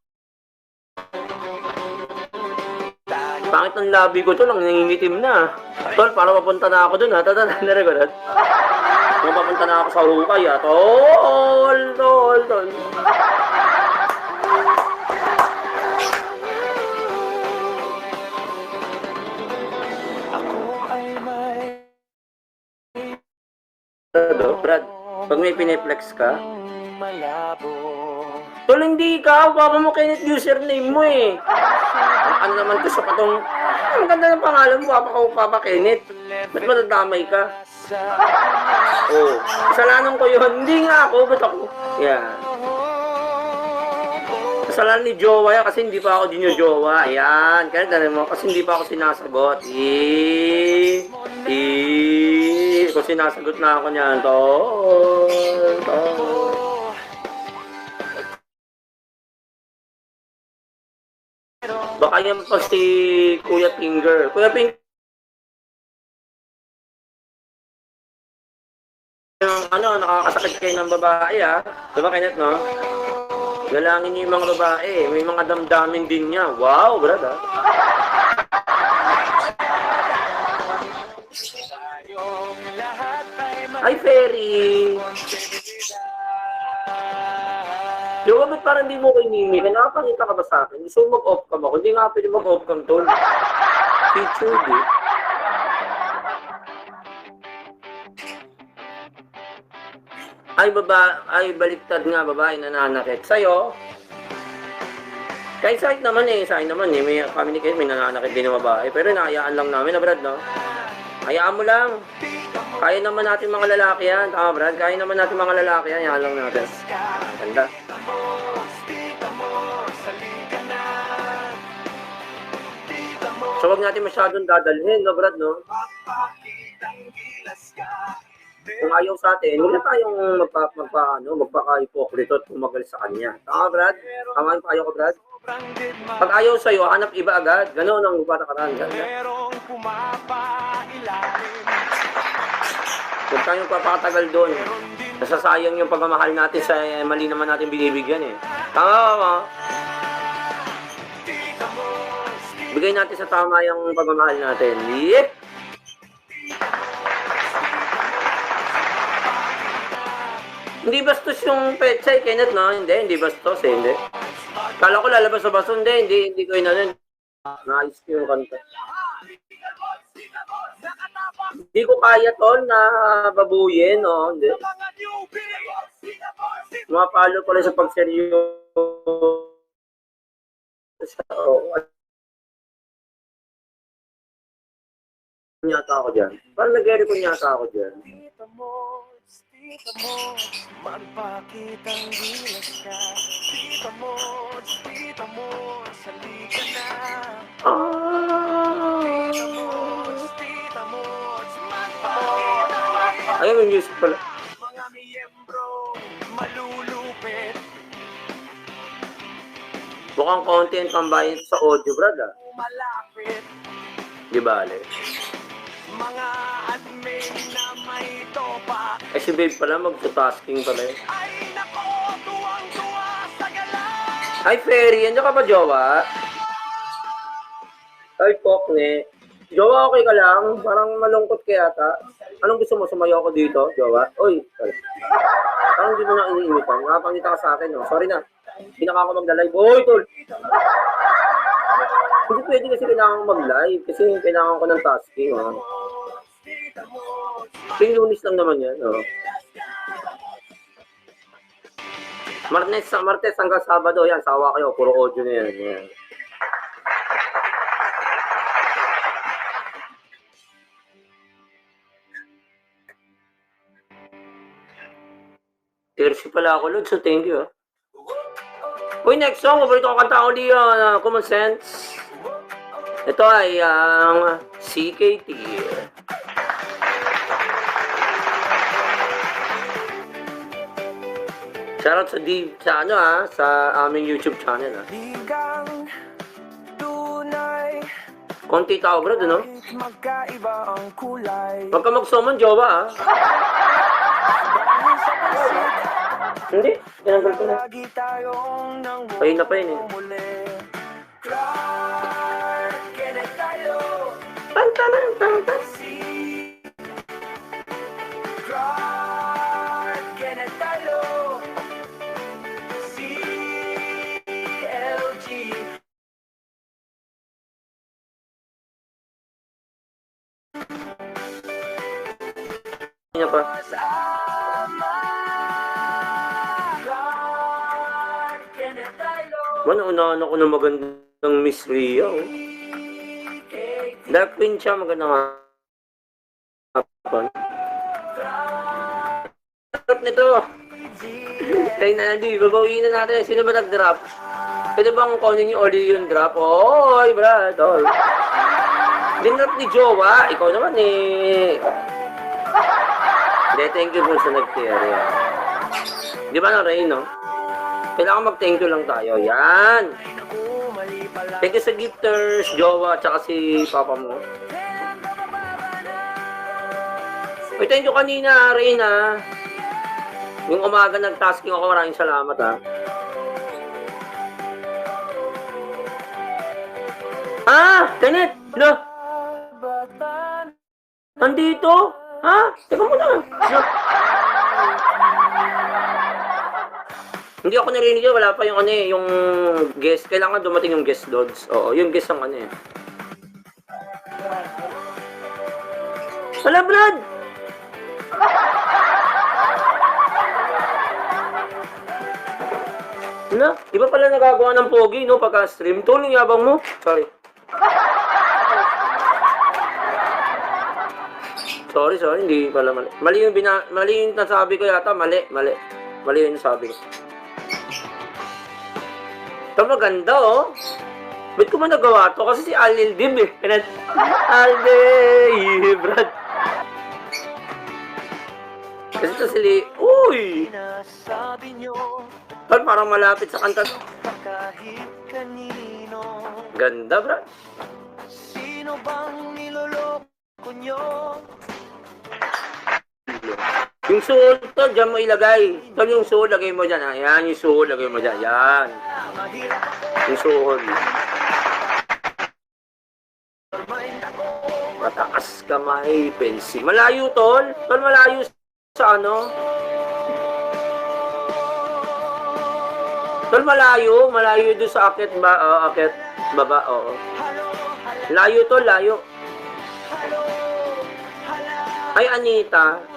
Pangit ng labi ko to lang, nangingitim na. Tol, para mapunta na ako dun ha. Narinig. Kung papunta na ako sa hukay ha. Tol. Ako ay may Brad, pag may piniplex ka, malabo. tol, hindi ka. Papa mo Kenneth username mo eh. Ano naman to sa patong... Ang ganda ng pangalan mo, Papa Kenneth. Ba't matadamay ka? Oh, kasalanan ko yun. Hindi nga ako, ba't ako? Yan. Kasalanan ni Jowa yan kasi hindi pa ako dinyo-jowa. Yan. Kaya dali mo, kasi hindi pa ako sinasagot. Kung sinasagot na ako niyan, tol. Baka yan pa si Kuya Finger. Kuya Finger, nakakasakit kayo ng babae ha. Diba Kenneth, no? Galangin niyo yung mga babae. May mga damdamin din niya. Wow, brad ha. Ay, Ferry. Yung ba't parang hindi mo ko inimi? Nakapangita ka ba sa akin? Gusto mo mag-off cam ako? Hindi nga pwede mag-off cam, tol. Featured eh. Ay, baliktad nga, babae nananakit. Sa'yo, kahit sa akin naman eh, may communicate, may nananakit din ng babae. Pero nakayaan lang namin na, Brad, no? Hayaan mo lang. Kaya naman natin mga lalaki yan. Tama, Brad? Kaya naman natin mga lalaki yan. Hayaan lang natin. Ganda. So, wag natin masyadong dadalhin, no, Brad, no? Kung ayaw sa atin, huwag na tayong magpaka-hipokrito at tumagal sa kanya. Tama, Brad? Tama yung payo ko, Brad? Pag ayaw sa'yo, hanap iba agad. Ganoon ang patakaran. Merong pumapailalim. Huwag tayong papatagal doon. Nasasayang yung pagmamahal natin sa mali naman natin binibigyan eh. Tama ba? Bigay natin sa tama yung pagmamahal natin. Yep! Hindi bastos yung petsa eh, Kenneth, no? Hindi bastos eh, hindi. Kala ko lalabas sa baso, hindi ko inanon. Naayos ko yung kanta. Hindi ko kaya tol na babuyin, no? Hindi. Mapalo pala sa pagseryo. Nyata ako dyan. Parang nag-record nyata ako dyan. Tita mo, magpakitang gilas ka. Tita mo, salika na. Tita mo, magpakitang Ayun, may music pala. mga miyembro, malulupit. Mukhang content pambayan sa audio, brad, ah. Malapit. Di ba, Ale? Mga admin na may topa. Eh, si Babe pala, magto-tasking pala eh. Ay nako, tuwang-tuwa sa gala. Hi, Ferry. Andiyan ka ba, jowa? Ay, Pokne. Jowa, okay ka lang? Parang malungkot ka yata. Anong gusto mo? Sumayo ako dito, jowa? Uy, sorry. Parang hindi mo na iniinitan. Nakapangita ka sa akin, no? Sorry na. Hindi na ako mag-live. Uy, tol! Hindi pwede kasi kailangan ko mag-live. Kasi kailangan ko ng tasking, oh. Yung Lunis lang naman yan, oh. Martes hanggang Sabado, yan. Sawa kayo. Puro audio na yan. Yan. Tersi pala ako, Lord. So, thank you, oh. Uy, next song, paborito ko kanta uli yun, Common Sense. Ito ay ang CKT. Shoutout sa sa aming YouTube channel Ligang tunay, Konti tao bro, no? magkaiba ang kulay. Huwag ka magsuman, jowa Dahil sa pansit, Hindi, tinanggal ko na. lagi tayong nang Ayun na pa yun muli. Clark Kent tayo, Tantanan, tantan. Clark Kent tayo, CLG. Niya pa. Unahan ako ng magandang Miss Ria. Blackpink siya, magandang hapon. Drop nito. Kaya na, di, babawiin na natin. Sino ba nag-drop? Pwede bang kunin yung audio yung drop? Oy, brad. Dinrop ni Jowa. Ikaw naman eh. Hindi, thank you po sa nag-care. Di ba na, Ray, no? Kailangan mag-thank you lang tayo. Yan. Thank you sa gifters, Jowa, tsaka si Papa mo. Uy, thank you kanina, Reyna. Yung umaga nag-tasking ako, maraming salamat, ha. Kenneth! No? Nandito? Teka muna. No? Hindi ako narinig yun, wala pa yung yung guest. Kailangan dumating yung guest loads. Oo, yung guest ang Wala, Brad! Iba pala nagagawa ng pogi, no? Pagka-stream. Tuling yabang mo. Sorry. Sorry, hindi pala mali. Mali yung nasabi ko yata, mali. Mali yung nasabi ko. Ito maganda, oh. Ba't ko man nagawa to? Kasi si Alil Dim, eh. Alde, Brad. Kasi ito sili, uy! Tol, parang malapit sa kanta. Kahit kanino, Ganda, Brad. sino bang niloloko nyo? Yung suol, tol, dyan mo ilagay. Tol, yung suol, lagay mo dyan. Ayan, yung suol, lagay mo dyan. Yan. Yung suol. Mataas kamay, pensi. Malayo, tol. Tol, malayo sa ano? Tol, malayo. Malayo doon sa akit ba? Akit baba, oo. Layo, tol, layo. Ay, Anita.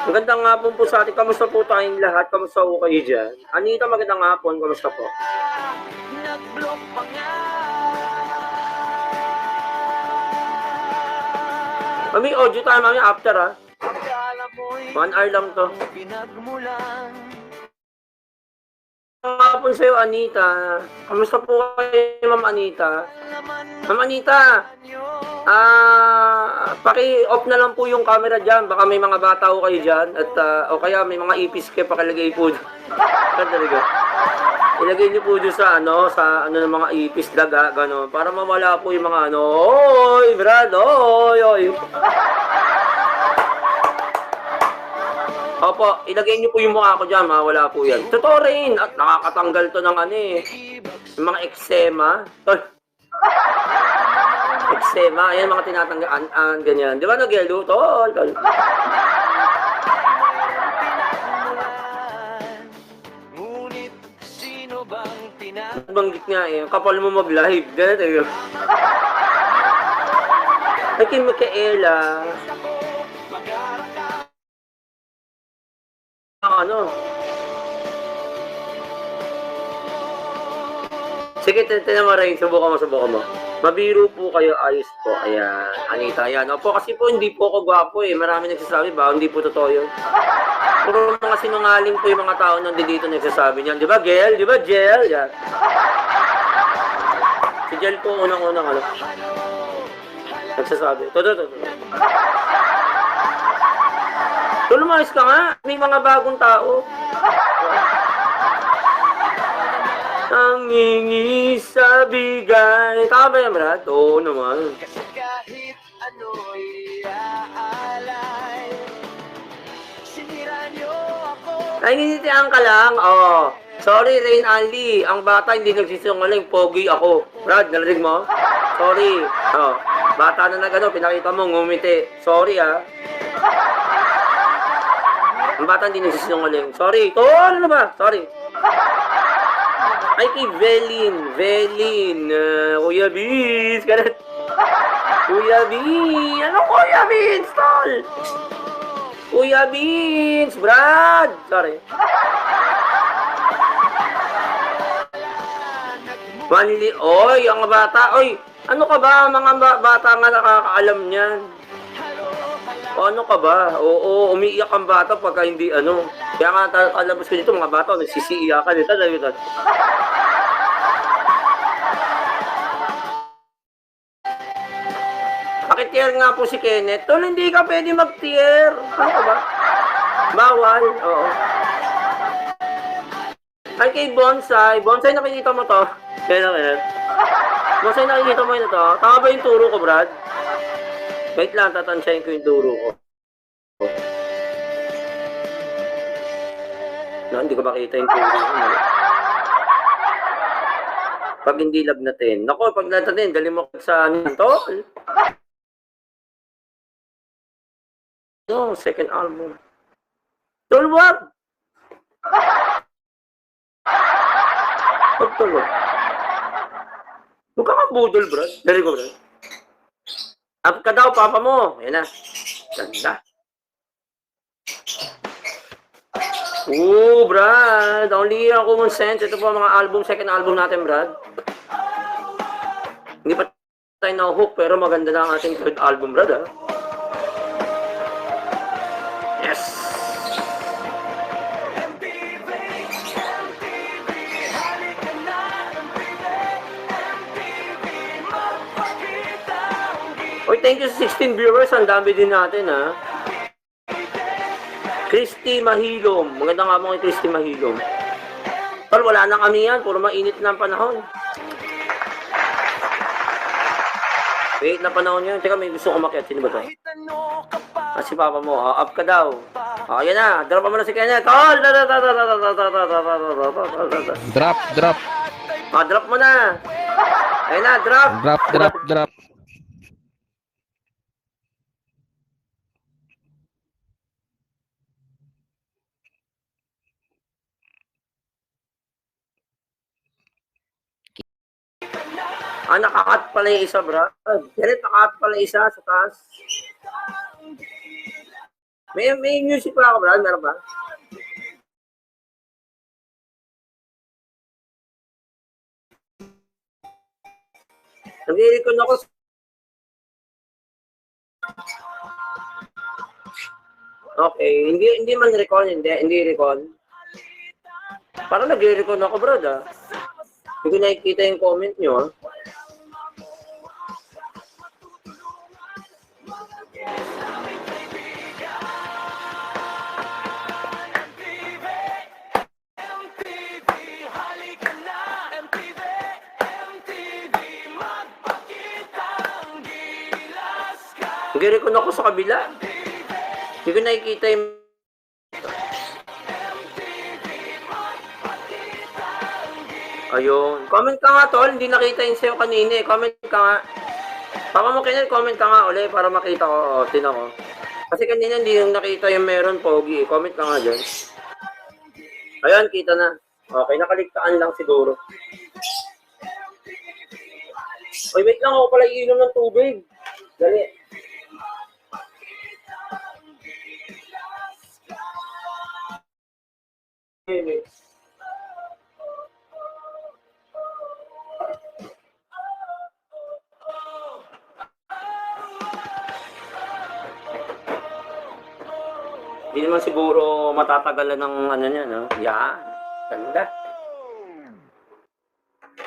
Magandang hapon po sa atin. Kamusta po tayong lahat? Kamusta po kayo dyan? Anita, magandang hapon. Kamusta po? Nag-block pa nga. May audio tayo mami after Akala mo'y 1 hour lang to. pinagmulan. Magandang hapon sa'yo, Anita. Kamusta po kayo, Ma'am Anita? Ma'am Anita, paki-off na lang po yung camera dyan. Baka may mga bata ko kayo dyan. At, o kaya may mga ipis kayo, pakilagay po dyan. Talaga. Ilagay niyo po dyan sa ng mga ipis, daga, gano'n. Para mawala po yung mga oy, Brad, oy. Opo, ilagay niyo po yung mukha ko dyan, mawala po yan. Totoo rin, at nakakatanggal to ng yung mga eczema. Eczema, ayan mga tinatanggaan, ganyan. Di ba nag-yellow? Tol. Ngunit sino bang Banggit nga kapal mo mag-live. Ganyan. Ay, kay Micaela. Sige, tinan mo rin. Subukan mo. Mabiro po kayo, ayos po. Ayan, Anita, ayan. Opo, kasi po hindi po ako gwapo eh. Marami nagsasabi ba? Hindi po totoo yun. Puro mga sinungaling po yung mga tao nandito nagsasabi niyan. Di ba, Gel? Di ba, Gel? Yan. Si Gel po unang-unang ano. Nagsasabi. Todo. Lumayas ka nga. May mga bagong tao. Nangingi sa bigay. Tama ba yan, Brad? Oo naman. Kasi kahit ano'y iaalay, sinira niyo ako. Nainitian ka lang. Oh. Sorry, Rain Ali. Ang bata hindi nagsisinungaling. Pogi ako. Brad, narinig mo? Sorry. Oh. Bata na nagano, pinakita mo, ngumiti. Sorry, ah. Ang bata hindi nagsisinungaling. Sorry. Ano ba? Sorry. Ay, kay Velin. Kuya Beans. Ganun. Kuya Beans. Ano Kuya Beans, tol? Kuya Beans. Brad. Sorry. Oy, ang bata. Oy, ano ka ba? Mga bata nga nakakaalam niyan. O ano ka ba? Oo, umiiyak ang bata pagka hindi ano. Kaya nga kalabas ko dito, mga bata, nagsisiiyakan dito. Dito. Pakitier nga po si Kenneth. Tol, hindi ka pwede mag-tier. Ano ka ba? Bawal. Oo. Ay, kay Bonsai. Bonsai, nakikita mo to? Kenneth. Bonsai, nakikita mo yun ito? Tama ba yung turo ko, Brad? Wait lang, tatansyahin ko yung turo ko. No, hindi ko makita yung turo ko. Pag hindi lagnatin. Nako, pag lagnatin, dali mo sa ano to? No, second album. Tol, wag! Pagtulog. Huwag ka kang budol, Brad. Dali ko, Brad. Up ka daw, papa mo. Ayan na. Ganda. Brad. Only ako mong sense. Ito po mga album, second album natin, Brad. Hindi pa tayo na-hook, pero maganda na ang ating third album, Brad, ha? Yes! Oy, thank you sa 16 viewers. Ang dami din natin, ha? Christy Mahilom. Maganda nga mo kay Christy Mahilom. Pero wala na kami yan. Puro mainit na ang panahon. Wait na panahon yun. Teka, may gusto ko makiat. Sino ba to? Si papa mo. Up ka daw. Yan na. Drop mo na si Kenneth. Drop. Drop mo na. Ayun na, drop. Drop. Nakakat pala yung isa, bro. Kenneth, nakakat pala yung isa sa taas. May music pa ako, bro. Meron ba? Nag-i-recon ako. Okay, hindi man recon, hindi recon. Parang nag-i-recon ako, bro, ah. Hindi ko nakikita yung comment nyo, ah. Nag-i-recon ako sa kabila. Hindi ko nakikita yung... Ayun. Comment ka nga, tol. Hindi nakita yung sa'yo kanina. Comment ka nga. Papa mo, Kenneth, comment ka nga ulit para makita ko. Tinan ko. Kasi kanina hindi yung nakita yung meron, pogi. Comment ka nga dyan. Ayun, kita na. Okay, nakaligtaan lang siguro. Oy, wait lang. Ako pala iinom ng tubig. Dali. Wait. Hindi naman siguro matatagalan ng ano niya, no? Yan. Ganda.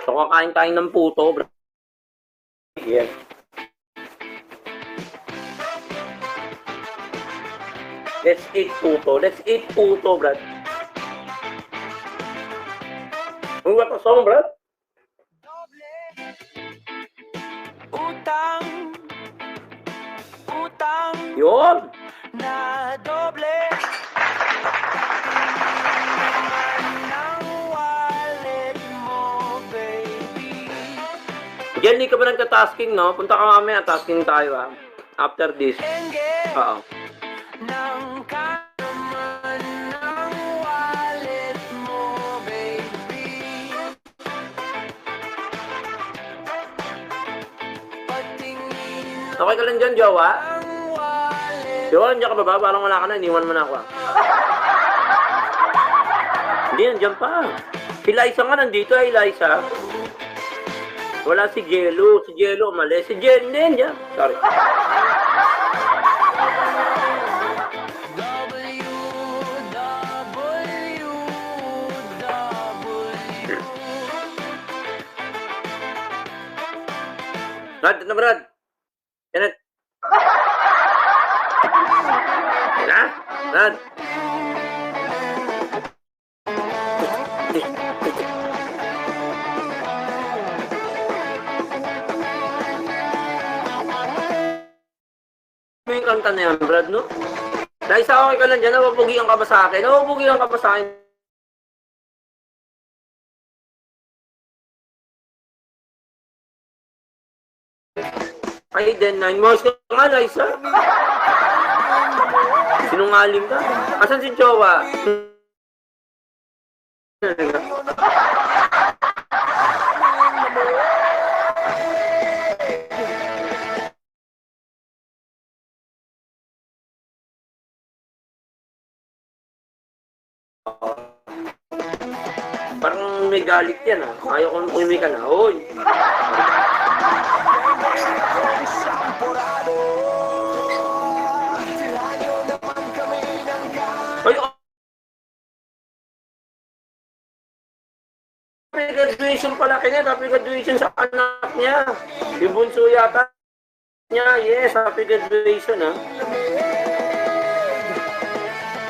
So, kakain tayo ng puto, bro. Yes. Let's eat puto. Let's eat puto, Brad. What a song, Brad? Utang, utang Yun. na doble. Ng wallet mo, baby. Yan, hindi ka ba nagka-tasking, no? Punta ka mamaya, tasking tayo, ha? After this. Enge Oo. ng kaman ng wallet mo, baby. Patingin Okay ka lang dyan, Jowa? ang wallet. Yun, dyan ka ba ba? Parang wala ka na, iniwan mo na ako, ha? Hindi, nandiyan pa. Si Liza nga nandito, Liza. Wala si Jello. Si Jello umalis. Si Jen din, dyan. Sorry. Brad, ano Brad? Yan na. Ha? Brad? Ano yung kanta na yan, Brad, no? Dahil sa okay ka lang dyan, napapugihan ka ba sa akin? Napapugihan ka ba sa akin? Ay, then 9 months ka nga, Liza. Sinungaling ka. Asan si Jowa? Parang may galit yan, ah. Ayaw ko nung uwi ka na. Hoy! Ay, oh! Happy graduation pala kanya. Happy graduation sa anak niya. Yung bunso yata niya. Yes, happy graduation, ha.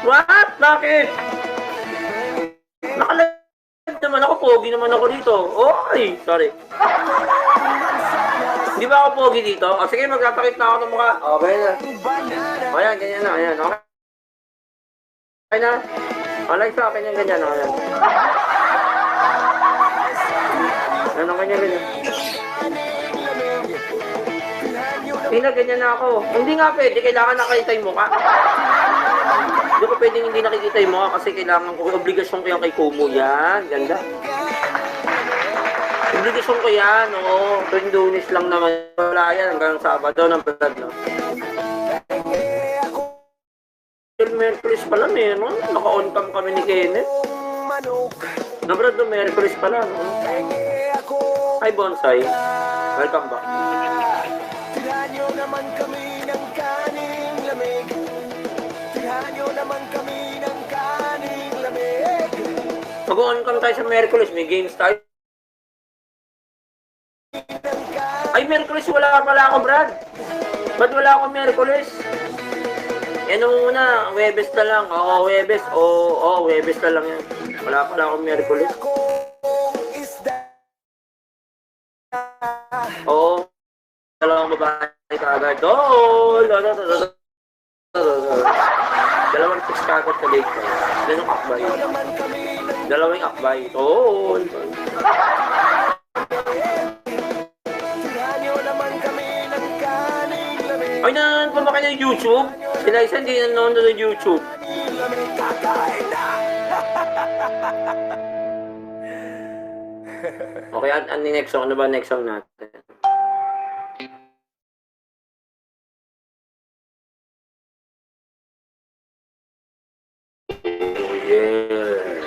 What? Bakit? Nakalag naman ako. Pogi naman ako dito. Oy! Sorry. Di ba ako pogi dito? O sige, magtatakip na ako ng mukha. Okay na. O yan, ganyan na. Ayan, okay. Okay na. O, like sa akin yung ganyan. O, yan. Ano ganyan, ganyan. Hindi na, ganyan na ako. Hindi nga pwede. Kailangan nakita yung mukha. Hindi ko pwedeng hindi nakikita yung mukha kasi kailangan ko. Obligasyon ko yan kay Kumu. Yan, ganda. Obligasyon ko yan, oo. Tuwing Lunes lang naman. Wala yan hanggang Sabado ng Brad, no? Merkulis pala meron. Naka-on cam kami ni Kenneth. Na Brad, no? Merkulis pala, no? Hi, Bonsai. Welcome back. Tirhanyo naman kami ng kaning lamig. Tirhanyo naman kami ng kaning lamig. Mag-on cam tayo sa Merkulis. May games tayo. Ay, Merkulis, wala pala ako, Brad. Ba't wala ako Merkulis? Yan muna, Webes na lang. Oo, Webes. Oo, Webes na lang yan. Wala pala ako Merkulis. Oo. Dalawang babae kagad. Oo. Dalawang chicks kagad sa lake. Dalawang akbay. Dalawang akbay. Oo. Ay, nanonood pa ba kayo ng YouTube? Si Liza hindi nanonood ng YouTube. Okay, ano next song? Ano ba next song natin? Oh, yeah.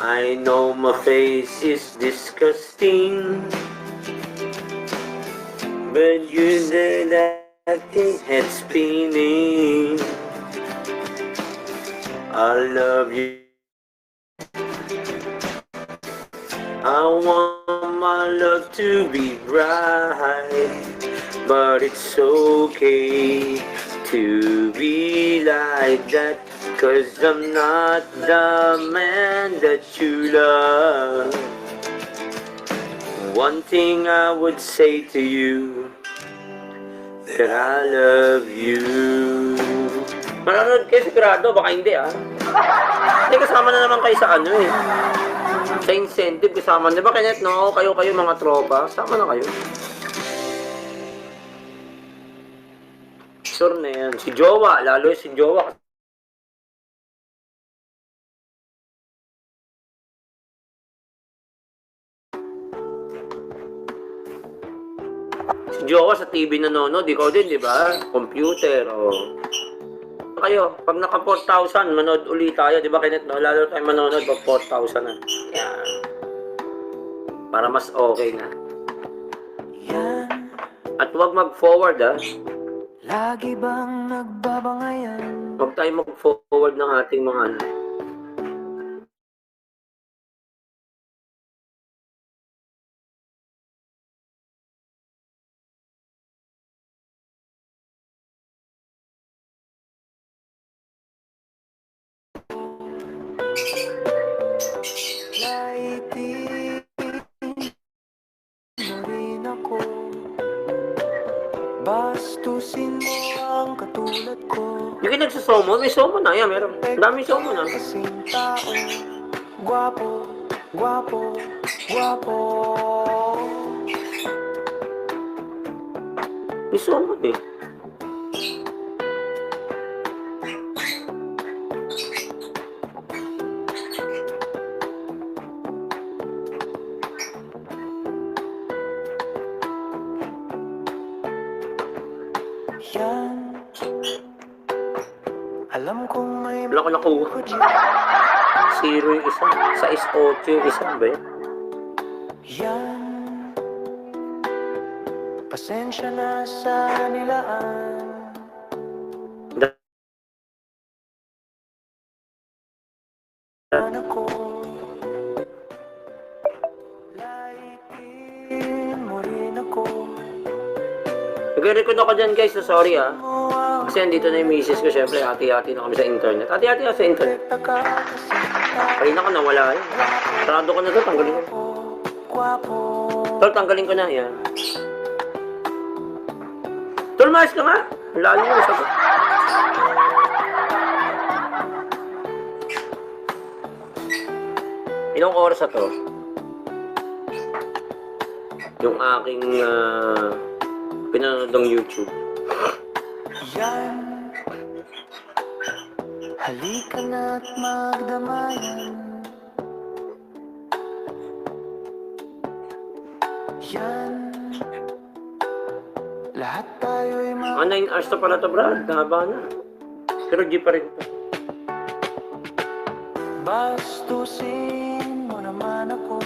I know my face is disgusting, but you say that the head spinning. I love you. I want my love to be bright, but it's okay to be like that, 'cause I'm not the man that you love. One thing I would say to you, that I love you. Manonood kayo sigurado, baka hindi Hindi, kasama na naman kayo sa ano sa incentive kasama. Di ba Kenneth, no? Kayo mga tropa. Sama na kayo. Sure na yan. Si Jowa, lalo si Jowa. Si Jowa sa TV nanonood, ikaw din, di ba? Computer, kayo, pag naka 4,000, manood ulit tayo, di ba Kenneth, no? Lalo tayo manonood pag 4,000 na. Yan. Para mas okay na. At huwag mag-forward, Lagi bang nagbabangayan? Huwag tayo mag-forward ng ating mga Laitin mo rin ako. Bastusin mo ang katulad ko. Yung nagsusomo, may somo na. Yan, meron. Ang daming somo na. Kasing tao, gwapo, gwapo, gwapo. May somo eh. Yan, alam kong may Wala ko nakuha. 0 yung isa. 6-8 yung isa, ba yun? Yan, pasensya na sa nilaan. Ako, laitin mo rin ako. Nag-record ako dyan guys, so sorry Kasi andito na yung misis ko, syempre hati-hati na kami sa internet. Hati-hati na sa internet. Kanina ko nawala yun. Sarado ko na to, tanggalin ko. Tol, tanggalin ko na yan. Tol, maayos ka nga. Layo mo sa to. Ilang oras na to? Yung aking pinanood ng YouTube. Yan, halika na't magdamayan. Yan, lahat tayo'y 9 hours na pala to, Brad. Haba na. Pero G pa rin to. bastusin mo naman ako.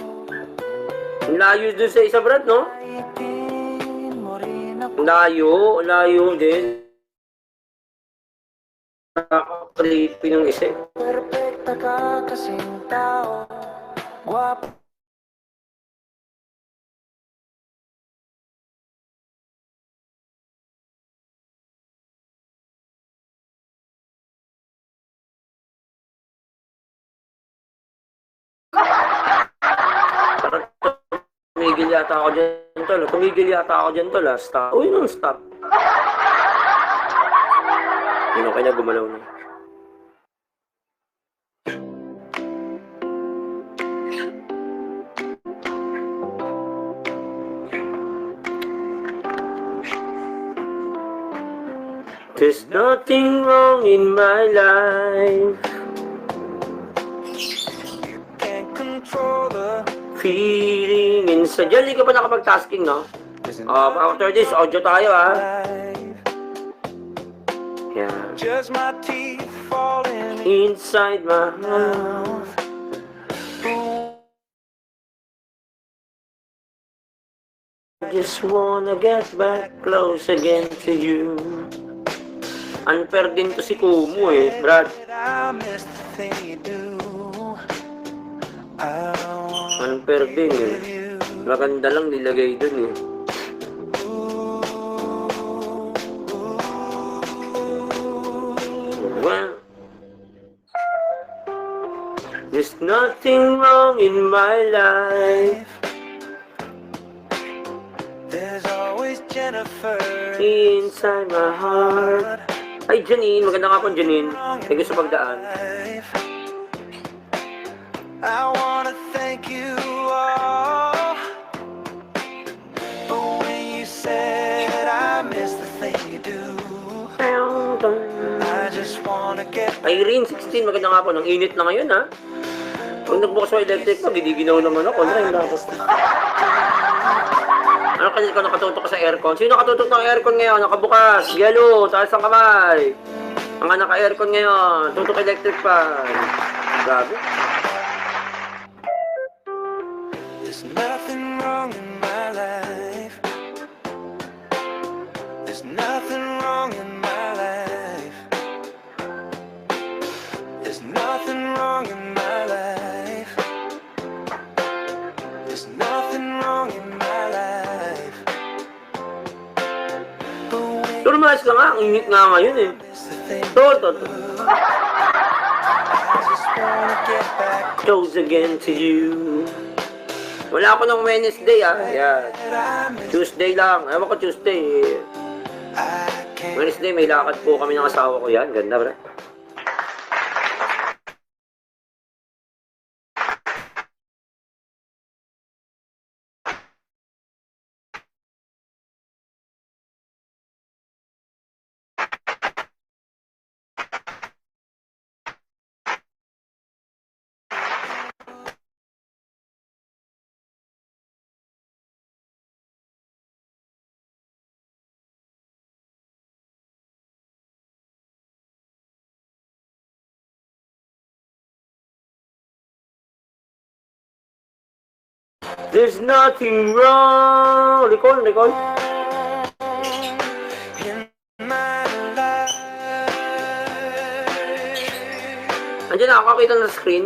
Ang layo dun sa isa, Brad, no? Laitin mo rin ako. Layo din. Nakaka-creepy ng isa. Perfecta ka kasing tao. Guwapo. Tumigil yata ako dyan, tol. Stop. Uy, non-stop. Yun, okay na, gumalaw na. There's nothing wrong in my life. Can't control the Feeling inside. Diyan, hindi ka pa nakapag-tasking, no? After this, audio tayo, life. Yeah. Just my teeth falling Inside my heart. mouth. just wanna get back close again to you. Unfair din to si Kumu eh, Brad. I miss the thing you do. I wanna Unfair din eh. give you. Maganda lang nilagay dun eh. Well, there's nothing wrong in my life. There's always Jennifer Inside my heart. Ay, Janine. Maganda nga po, Janine. Thank you sa pagdaan. life. I wanna thank you all, but when you said I miss the thing you do, I just wanna get Irene, 16. Maganda nga po. Nang init na ngayon, ha? Pag nagbukas ko electric pa, giginaw naman ako. Ano kasi ikaw nakatutok sa aircon? Sino nakatutok ng aircon ngayon? Nakabukas. Yellow. Taas ang kamay. Ang naka-aircon ngayon. Tutok electric pa. Grabe. There's nothing wrong in my life. There's nothing wrong in my life. There's nothing wrong in my life. There's nothing wrong in my life. But when Pero malas ka nga. Ang init nga ngayon eh. it's the thing To. I just wanna get back Close again to you. Wala ako ng Wednesday, ah. Yan. that I miss. Tuesday lang. Ewan ko Tuesday. I can't Wednesday, may lakad po kami ng asawa ko. Yan. Ganda, bro. There's nothing wrong. Recall. in my life. Andiyan na ako. Kita na sa screen.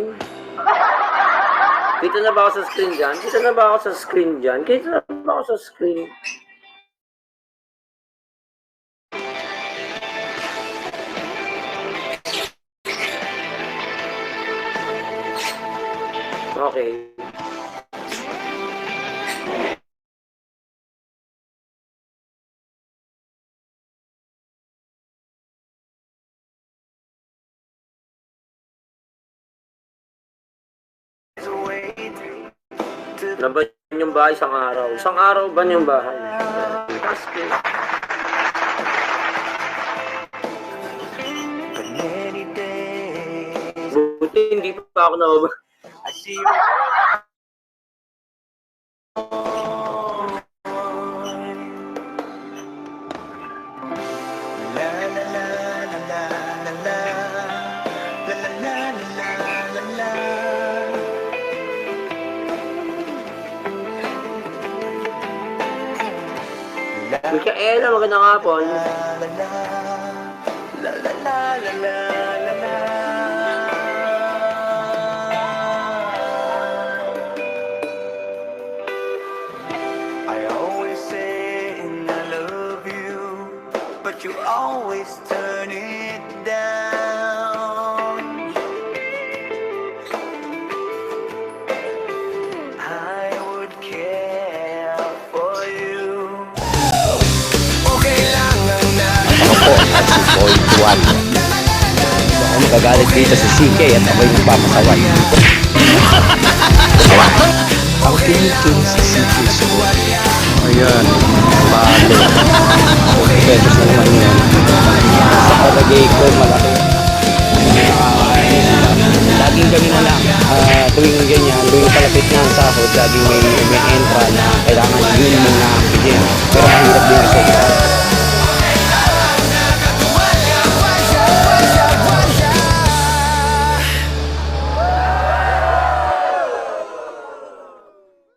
Kita na ba ako sa screen dyan? Kita na ba ako sa screen dyan? Kita na ba ako sa screen? Okay. Na ba yung bahay isang araw? Isang araw ba yung bahay? Many days Buti hindi pa ako na I see you. La la la la la la la la la la la la la. Mikaela, magandang hapon. I always say I love you, but you always turn it down. I would care for you. Okay lang ang na. Ako po, at si Boy Juan. Ako magagalit dito si CK at ako'y magpapasaway. Ang tinitin si CK Sport. Ayan, palo. 40 pesos na naman yun. Sa palagay ko, malaki. Laging ganyan na lang. Tuwing ganyan, tuwing palapit na ang sahod, laging may entra na kailangan yun muna bigyan. Pero mahirap din kasi.